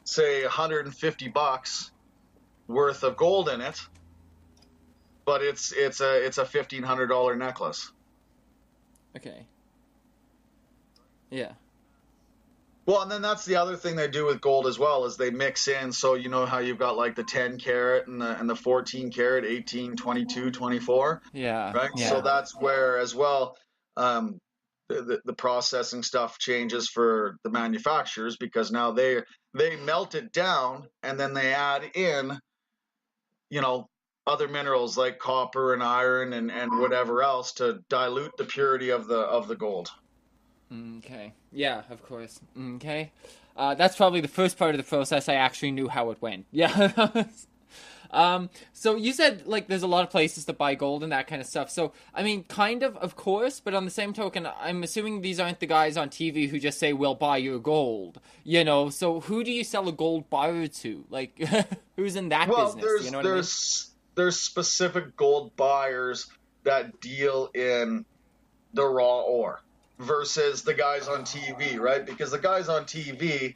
say, $150 worth of gold in it, but it's a $1,500 necklace. Okay. Yeah. Well, and then that's the other thing they do with gold as well, is they mix in. So you know how you've got like the 10 carat and the 14 carat, 18, 22, 24, Yeah. right? So Yeah. that's where as well the processing stuff changes for the manufacturers, because now they melt it down and then they add in, you know, other minerals like copper and iron and whatever else to dilute the purity of the gold. Okay. Yeah, of course. Okay. That's probably the first part of the process I actually knew how it went. Yeah. So you said like there's a lot of places to buy gold and that kind of stuff. So I mean, kind of course, but on the same token, I'm assuming these aren't the guys on TV who just say we'll buy your gold. So who do you sell a gold bar to? Like, who's in that Well, business? You there's know what I mean? there's specific gold buyers that deal in the raw ore versus the guys on TV, right? Because the guys on TV,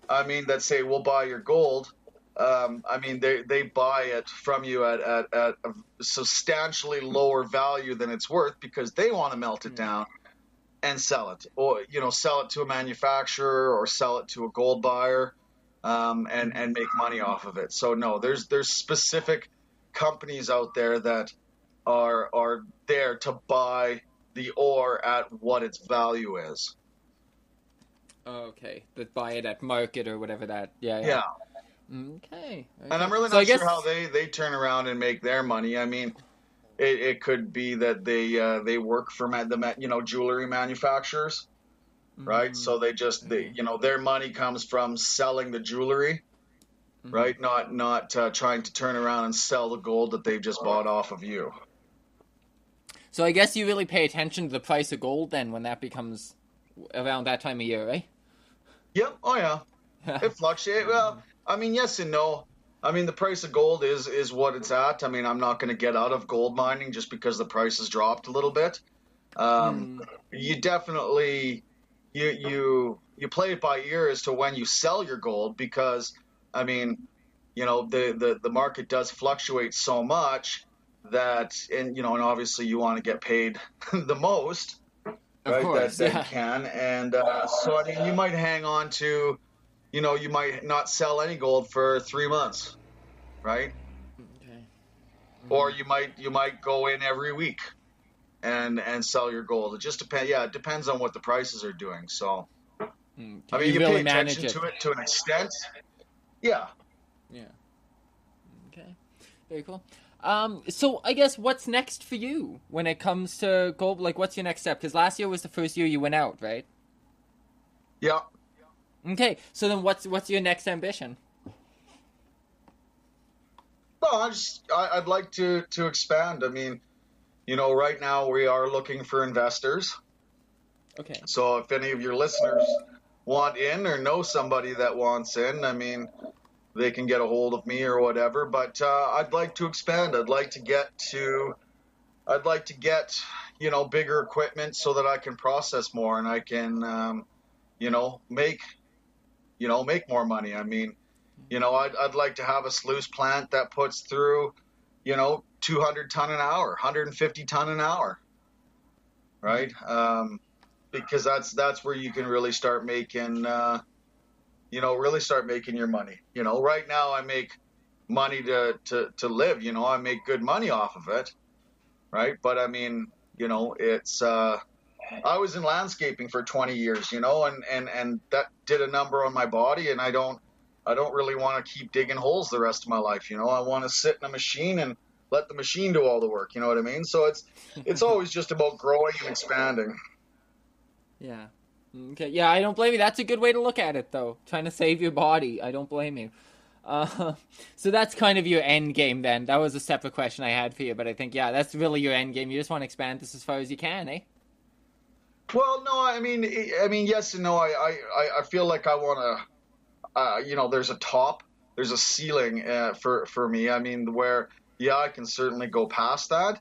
I mean, that say we'll buy your gold. I mean, they buy it from you at a substantially lower value than it's worth, because they want to melt it Mm. down and sell it, or sell it to a manufacturer or sell it to a gold buyer, and make money off of it. So no, there's specific companies out there that are there to buy the ore at what its value is. Okay, that buy it at market or whatever that. Yeah, yeah. Yeah, Okay, and okay. I'm really So I not sure how guess. they turn around and make their money. I mean, it could be that they work for jewelry manufacturers, right? Mm, So okay. their money comes from selling the jewelry, Hmm. right? Not trying to turn around and sell the gold that they've just bought off of you. So I guess you really pay attention to the price of gold then when that becomes around that time of year, right? Yep. Oh yeah. It fluctuates. Well, I mean, yes and no. I mean, the price of gold is what it's at. I mean, I'm not going to get out of gold mining just because the price has dropped a little bit. Um, you definitely you play it by ear as to when you sell your gold because, I mean, the market does fluctuate so much that, and obviously you want to get paid the most, Of right? course, That you yeah. can, and so I mean, you might hang on to, you might not sell any gold for 3 months, right? Okay. Or you might go in every week and sell your gold. It just depends. Yeah, it depends on what the prices are doing. So, I Okay. mean, You you pay really manage attention it. to it to an extent. Yeah. Yeah. Okay. Very cool. So I guess what's next for you when it comes to gold? Like, what's your next step? Because last year was the first year you went out, right? Yeah. Okay. So then, what's your next ambition? Well, I'd like to expand. I mean, right now we are looking for investors. Okay. So if any of your listeners want in or know somebody that wants in, I mean, they can get a hold of me or whatever. But I'd like to expand. I'd like to get, bigger equipment so that I can process more and I can, make, make more money. I mean, I'd like to have a sluice plant that puts through, 200 ton an hour, 150 ton an hour, right? Because that's where you can really start making, really start making your money. Right now I make money to live. I make good money off of it, right? But I mean, it's I was in landscaping for 20 years, and that did a number on my body, and I don't really want to keep digging holes the rest of my life. I want to sit in a machine and let the machine do all the work. You know what I mean? So it's always just about growing and expanding. Yeah. Okay. Yeah, I don't blame you. That's a good way to look at it, though. Trying to save your body. I don't blame you. Uh, so that's kind of your end game then. That was a separate question I had for you, but I think yeah, that's really your end game. You just want to expand this as far as you can, eh? Well, no, I mean, yes and no. I feel like I want to, there's a top, there's a ceiling for me. I mean, where yeah, I can certainly go past that,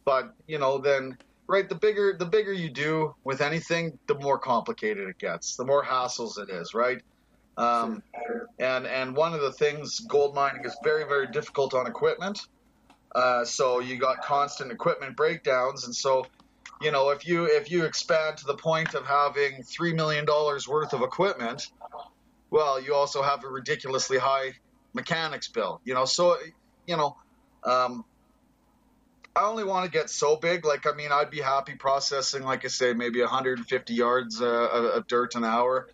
but then right, the bigger you do with anything, the more complicated it gets, the more hassles it is, right? Sure. Um, and one of the things, gold mining is very very difficult on equipment. So you got constant equipment breakdowns, and so if you expand to the point of having $3 million worth of equipment, well, you also have a ridiculously high mechanics bill. So you know, um, I only want to get so big. Like, I mean, I'd be happy processing, like I say, maybe 150 yards of dirt an hour.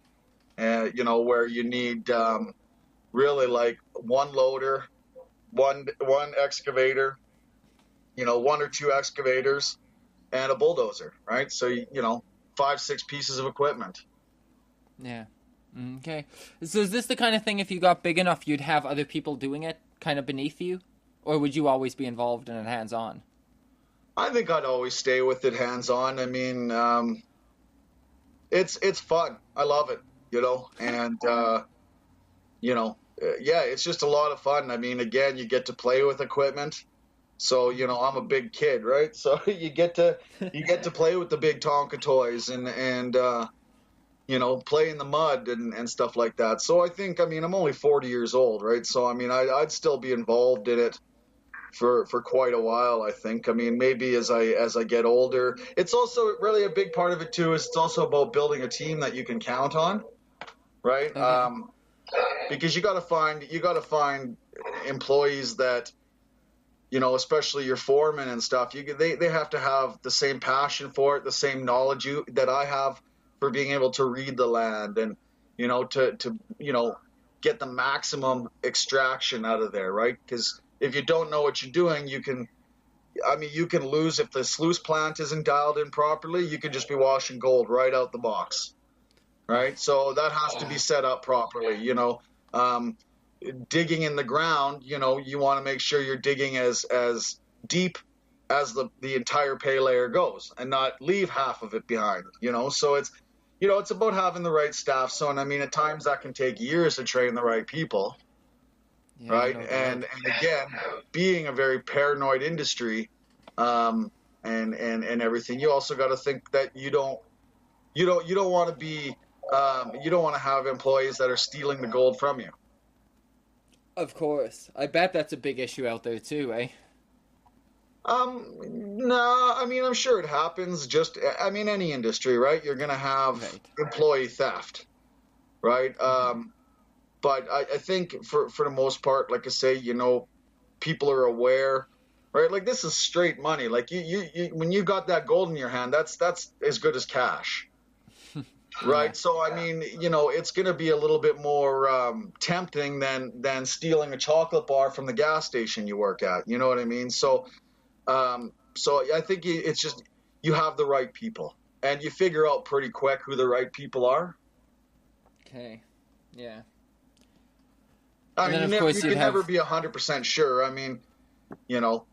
Where you need really like one loader, one excavator, one or two excavators, and a bulldozer, right? So, 5, 6 pieces of equipment. Yeah. Okay. So is this the kind of thing if you got big enough you'd have other people doing it kind of beneath you? Or would you always be involved in it hands on? I think I'd always stay with it hands on. I mean, it's fun. I love it, and yeah, it's just a lot of fun. I mean, again, you get to play with equipment. So, I'm a big kid, right? So you get to play with the big Tonka toys and play in the mud and stuff like that. So I think, I mean, I'm only 40 years old, right? So, I mean, I'd still be involved in it for quite a while, I think. I mean, maybe as I get older. It's also really a big part of it too, is it's also about building a team that you can count on, right? Okay. Because you got to find employees that, especially your foremen and stuff, they have to have the same passion for it, the same knowledge that I have for being able to read the land and, to get the maximum extraction out of there, right? Because if you don't know what you're doing, you can lose if the sluice plant isn't dialed in properly. You could just be washing gold right out the box, Oh, right? So that has to yeah. be set up properly, Um, digging in the ground, you want to make sure you're digging as deep as the entire pay layer goes, and not leave half of it behind. So it's about having the right staff. So, and I mean, at times that can take years to train the right people, Yeah, right? no doubt. And again, being a very paranoid industry, and everything, you also got to think that you don't want to be you don't want to have employees that are stealing the gold from you. Of course. I bet that's a big issue out there too, eh? No, I mean, I'm sure it happens. I mean, any industry, right? You're gonna have Right. employee theft, right? But I think for the most part, like I say, people are aware, right? Like, this is straight money. Like, you when you got that gold in your hand, that's as good as cash. Yeah. Right. So, I mean, it's going to be a little bit more tempting than stealing a chocolate bar from the gas station you work at. You know what I mean? So I think it's just you have the right people, and you figure out pretty quick who the right people are. Okay. Yeah. I And mean, then you of course you you'd can never have be 100% sure. I mean, you know,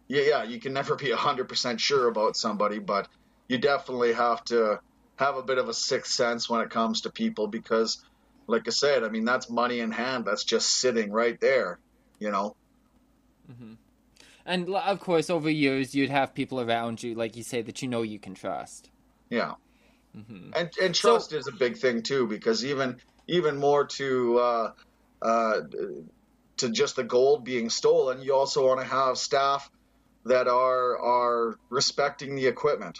yeah, you can never be 100% sure about somebody, but you definitely have to have a bit of a sixth sense when it comes to people because, like I said, I mean, that's money in hand. That's just sitting right there, you know? and of course over years you'd have people around you like you say that you can trust. Yeah. And So, trust is a big thing too, because even more uh, to just the gold being stolen, you also want to have staff that are respecting the equipment.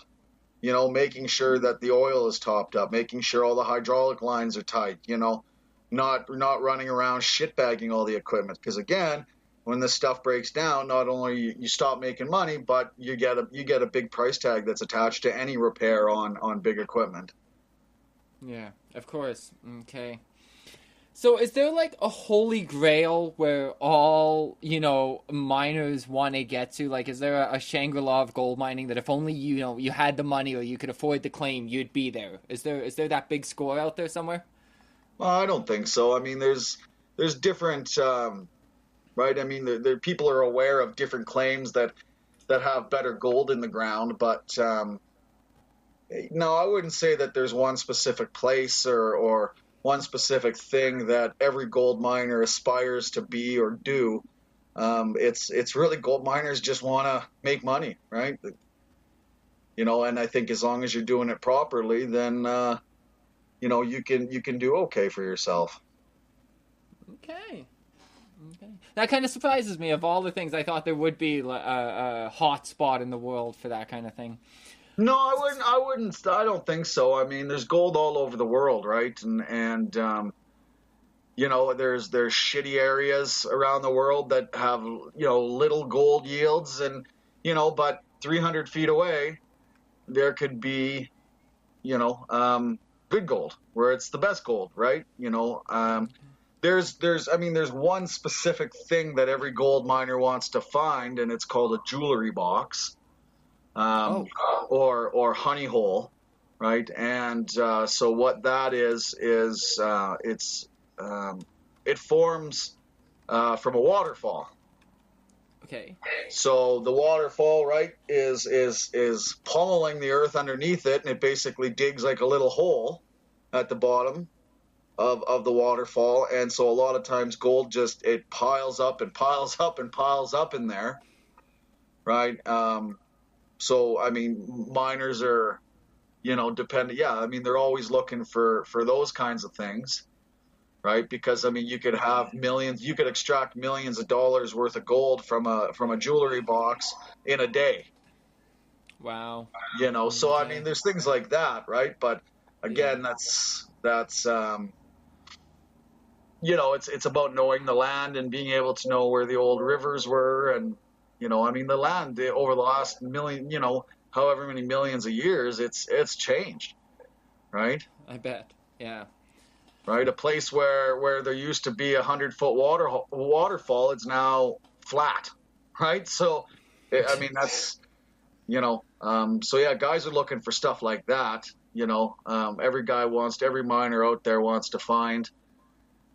Making sure that the oil is topped up, making sure all the hydraulic lines are tight. Not running around shitbagging all the equipment. Because again, when this stuff breaks down, not only you stop making money, but you get a big price tag that's attached to any repair on big equipment. yeah, of course. Okay. So is there like a holy grail where all, miners want to get to? Like, is there a Shangri-La of gold mining that if only, you had the money or you could afford the claim, you'd be there? Is there that big score out there somewhere? Well, I don't think so. I mean, there's different, right? I mean, people are aware of different claims that have better gold in the ground, but no, I wouldn't say that there's one specific place or one specific thing that every gold miner aspires to be or do. It's really gold miners just want to make money, right? And I think as long as you're doing it properly, then you can do okay for yourself. Okay. Okay. That kind of surprises me. Of all the things, I thought there would be a hot spot in the world for that kind of thing. No, I wouldn't. I wouldn't. I don't think so. I mean, there's gold all over the world, right? And there's shitty areas around the world that have little gold yields, and but 300 feet away there could be good gold where it's the best gold, right? There's one specific thing that every gold miner wants to find, and it's called a jewelry box, um, Oh, or honey hole, right? And so what that is it forms from a waterfall. okay. So the waterfall, right, is pummeling the earth underneath it, and it basically digs like a little hole at the bottom of the waterfall. And so a lot of times gold just it piles up and piles up and piles up in there, right? So I mean, miners are dependent. Yeah, I mean they're always looking for those kinds of things, right? Because I mean, you could extract millions of dollars worth of gold from a jewelry box in a day. Wow. So I mean, Okay. there's things like that, right? But Yeah. again, that's it's about knowing the land and being able to know where the old rivers were, and I mean, the land over the last million, however many millions of years, it's changed, right? I bet. Yeah. Right? A place where there used to be 100-foot waterfall, it's now flat, right? So, I mean, that's so yeah, guys are looking for stuff like that. Every miner out there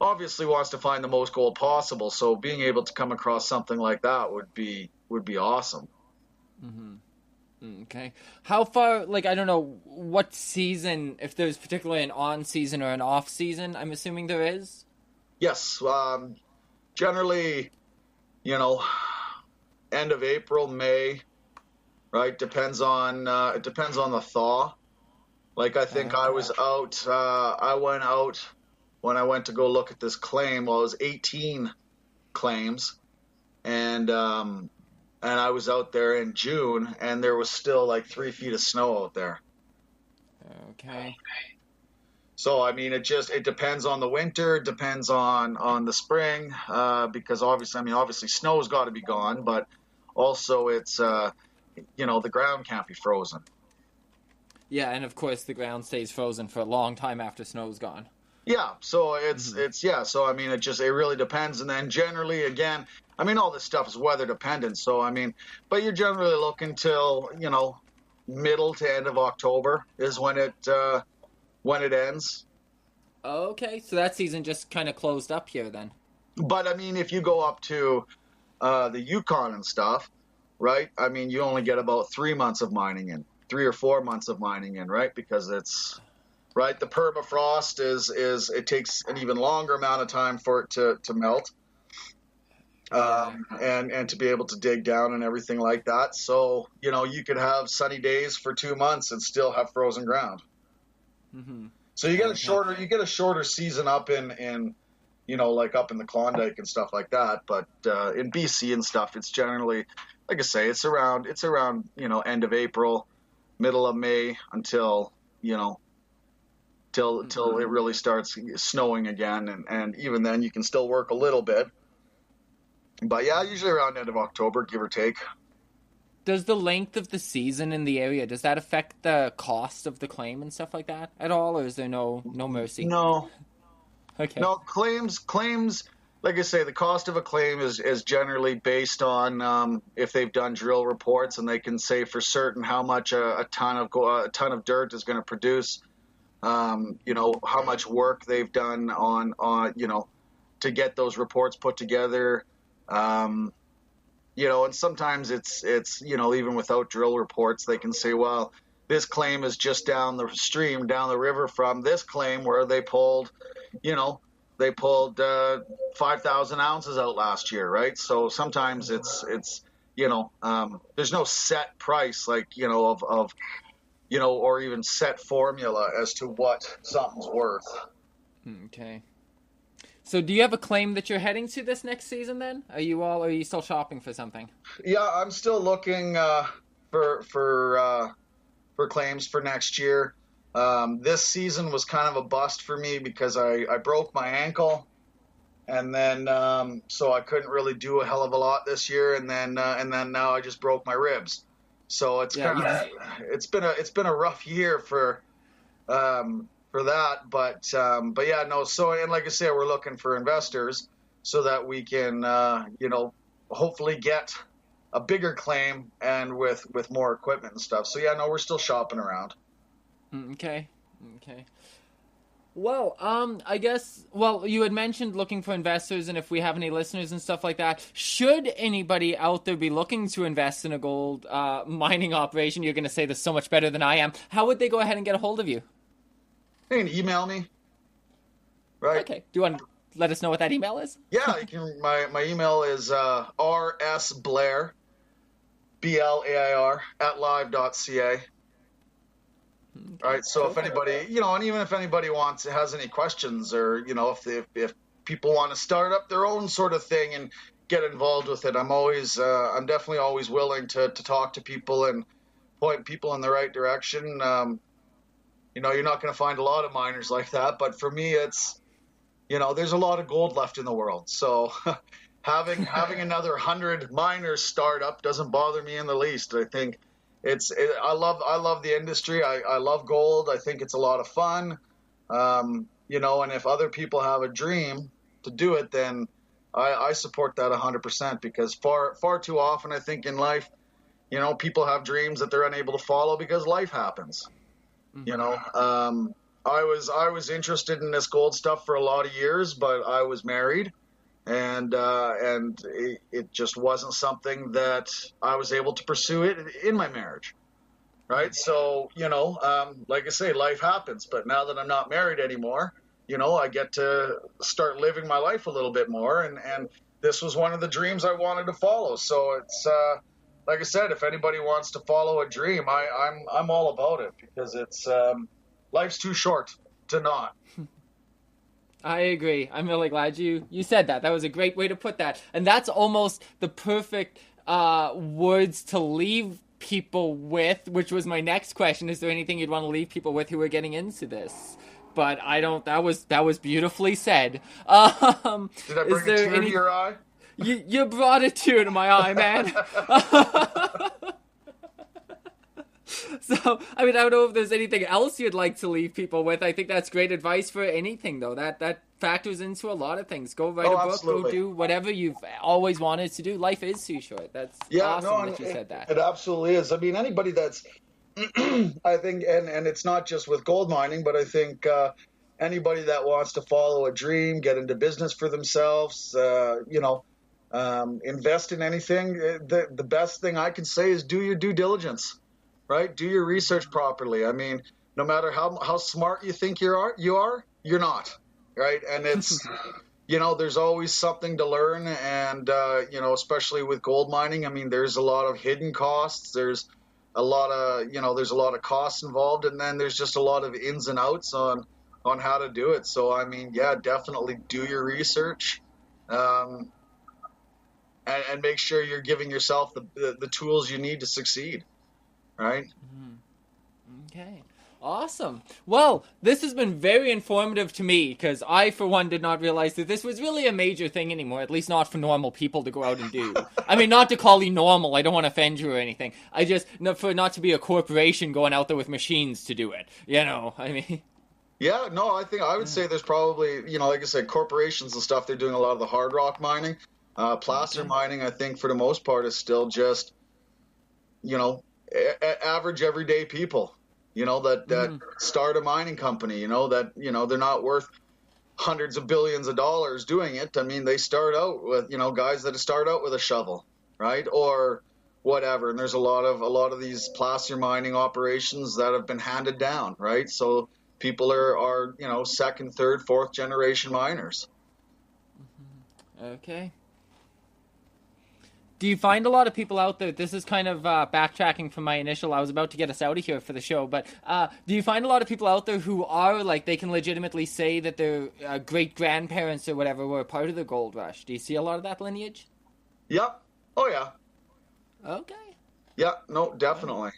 obviously wants to find the most gold possible. So being able to come across something like that would be awesome. Okay. How far, like, I don't know what season, if there's particularly an on season or an off season, I'm assuming there is? Yes, generally, you know, end of April, May, right? It depends on the thaw. Like I think I Okay. was out. I went out when I went to go look at this claim. Well, it was 18 claims, and I was out there in June, and there was still like 3 feet of snow out there. Okay. So I mean, it depends on the winter, it depends on the spring, because obviously snow's got to be gone, but also it's the ground can't be frozen. Yeah, and of course the ground stays frozen for a long time after snow's gone. Yeah, so it's yeah, so I mean it really depends, and then generally again, I mean all this stuff is weather dependent, so I mean, but you're generally looking till middle to end of October is when it ends. Okay, so that season just kind of closed up here then. But I mean, if you go up to the Yukon and stuff, right? I mean, you only get about 3 months of mining in, 3 or 4 months of mining in, right? Because it's right. The permafrost is it takes an even longer amount of time for it to melt, and to be able to dig down and everything like that. So you could have sunny days for 2 months and still have frozen ground. Mm-hmm. So you get a shorter season up in like up in the Klondike and stuff like that. But in BC and stuff, it's generally, like I say, it's around end of April, middle of May until till it really starts snowing again, and even then you can still work a little bit. But yeah, usually around end of October, give or take. Does the length of the season in the area, does that affect the cost of the claim and stuff like that at all, or is there no mercy? No. Okay. No, claims. Like I say, the cost of a claim is generally based on if they've done drill reports, and they can say for certain how much a ton of dirt is going to produce. How much work they've done on to get those reports put together. And sometimes it's even without drill reports, they can say, well, this claim is just down the stream, down the river from this claim where they pulled 5,000 ounces out last year, right? So sometimes it's there's no set price of or even set formula as to what something's worth. Okay. So do you have a claim that you're heading to this next season then? Are you still shopping for something? Yeah, I'm still looking for claims for next year. This season was kind of a bust for me because I broke my ankle, and then so I couldn't really do a hell of a lot this year, and then now I just broke my ribs. So it's it's been a rough year for that, but yeah, no. So, and like I say, we're looking for investors so that we can hopefully get a bigger claim and with more equipment and stuff. So yeah, no, we're still shopping around. Okay. Well, I guess, you had mentioned looking for investors, and if we have any listeners and stuff like that, should anybody out there be looking to invest in a gold mining operation, you're going to say this so much better than I am, how would they go ahead and get a hold of you? They can email me. Right. Okay. Do you want to let us know what that email is? Yeah, you can. My email is rsblair, BLAIR, @live.ca. All right. So if anybody, and even if anybody has any questions, or if people want to start up their own sort of thing and get involved with it, I'm definitely always willing to talk to people and point people in the right direction. You're not going to find a lot of miners like that, but for me, it's, there's a lot of gold left in the world. So having another 100 miners start up doesn't bother me in the least. I think I love the industry. I love gold. I think it's a lot of fun. And if other people have a dream to do it, then I support that 100%, because far too often, I think in life, people have dreams that they're unable to follow because life happens. I was interested in this gold stuff for a lot of years, but I was married, and it just wasn't something that I was able to pursue it in my marriage. Right. So, like I say, life happens. But now that I'm not married anymore, I get to start living my life a little bit more. And this was one of the dreams I wanted to follow. So it's like I said, if anybody wants to follow a dream, I'm all about it, because it's life's too short to not. I agree. I'm really glad you said that. That was a great way to put that. And that's almost the perfect words to leave people with, which was my next question. Is there anything you'd want to leave people with who are getting into this? But I don't. That was beautifully said. Did I bring a tear to your eye? You brought a tear to my eye, man. So, I mean, I don't know if there's anything else you'd like to leave people with. I think that's great advice for anything, though. That factors into a lot of things. Go write a book. Absolutely. Go do whatever you've always wanted to do. Life is too short. That's awesome that you said that. It absolutely is. I mean, anybody that's, I think, and it's not just with gold mining, but I think anybody that wants to follow a dream, get into business for themselves, invest in anything, the best thing I can say is do your due diligence. Right? Do your research properly. I mean, no matter how smart you think you are, you're not. Right? And it's, there's always something to learn. And, especially with gold mining, I mean, there's a lot of hidden costs. There's a lot of costs involved. And then there's just a lot of ins and outs on how to do it. So, I mean, yeah, definitely do your research. And make sure you're giving yourself the tools you need to succeed. Right? Okay. Awesome. Well, this has been very informative to me, because I, for one, did not realize that this was really a major thing anymore, at least not for normal people to go out and do. I mean, not to call you normal, I don't want to offend you or anything. I just, for not to be a corporation going out there with machines to do it. I mean... Yeah, no, I would say there's probably, like I said, corporations and stuff, they're doing a lot of the hard rock mining. Placer mining, I think, for the most part, is still just, average everyday people, that start a mining company, that, they're not worth hundreds of billions of dollars doing it. I mean, they start out with, guys that start out with a shovel, right? Or whatever. And there's a lot of these placer mining operations that have been handed down, right? So people are second, third, fourth generation miners. Okay. Do you find a lot of people out there, this is kind of backtracking from my initial, I was about to get us out of here for the show, but do you find a lot of people out there who are, like, they can legitimately say that their great-grandparents or whatever were part of the gold rush? Do you see a lot of that lineage? Yep. Oh, yeah. Okay. Yeah, no, definitely.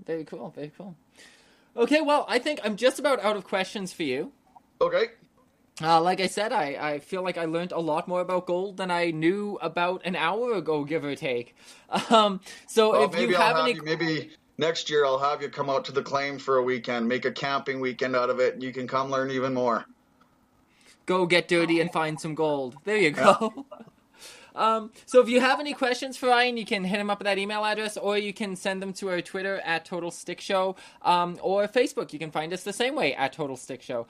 Very cool, very cool. Okay, well, I think I'm just about out of questions for you. Okay. Like I said, I feel like I learned a lot more about gold than I knew about an hour ago, give or take. Maybe next year I'll have you come out to the claim for a weekend, make a camping weekend out of it, and you can come learn even more. Go get dirty and find some gold. There you go. Yeah. So if you have any questions for Ryan, you can hit him up at that email address, or you can send them to our Twitter at Total Stick Show, or Facebook. You can find us the same way at Total Stick Show.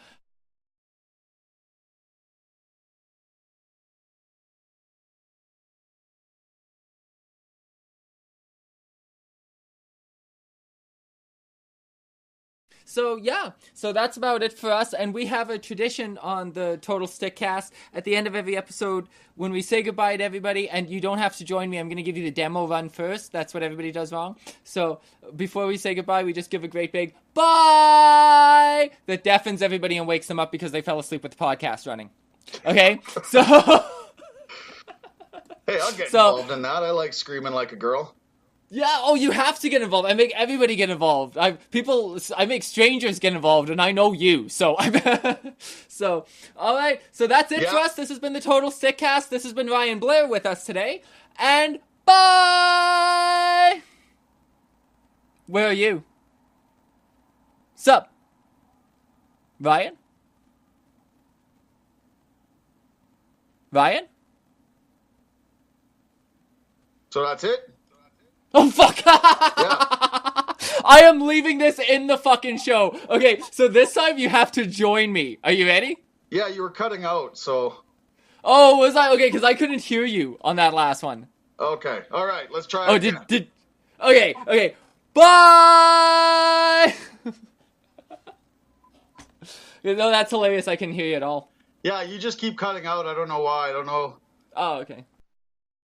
So yeah, so that's about it for us, and we have a tradition on the Total Stickcast. At the end of every episode, when we say goodbye to everybody, and you don't have to join me, I'm going to give you the demo run first. That's what everybody does wrong. So before we say goodbye, we just give a great big bye that deafens everybody and wakes them up because they fell asleep with the podcast running. Okay, so... Hey, I'll get involved in that. I like screaming like a girl. Yeah, oh, you have to get involved. I make everybody get involved. I make strangers get involved, and I know you. So, so all right. So that's it for us. This has been the Total Stickcast. This has been Ryan Blair with us today, and bye. Where are you? Sup, Ryan? Ryan? So that's it? Oh, fuck! Yeah. I am leaving this in the fucking show. Okay, so this time you have to join me. Are you ready? Yeah, you were cutting out, so... Oh, was I? Okay, because I couldn't hear you on that last one. Okay. All right. Let's try Oh, it again. Okay. Bye! No, that's hilarious. I couldn't hear you at all. Yeah, you just keep cutting out. I don't know why. I don't know. Oh, okay.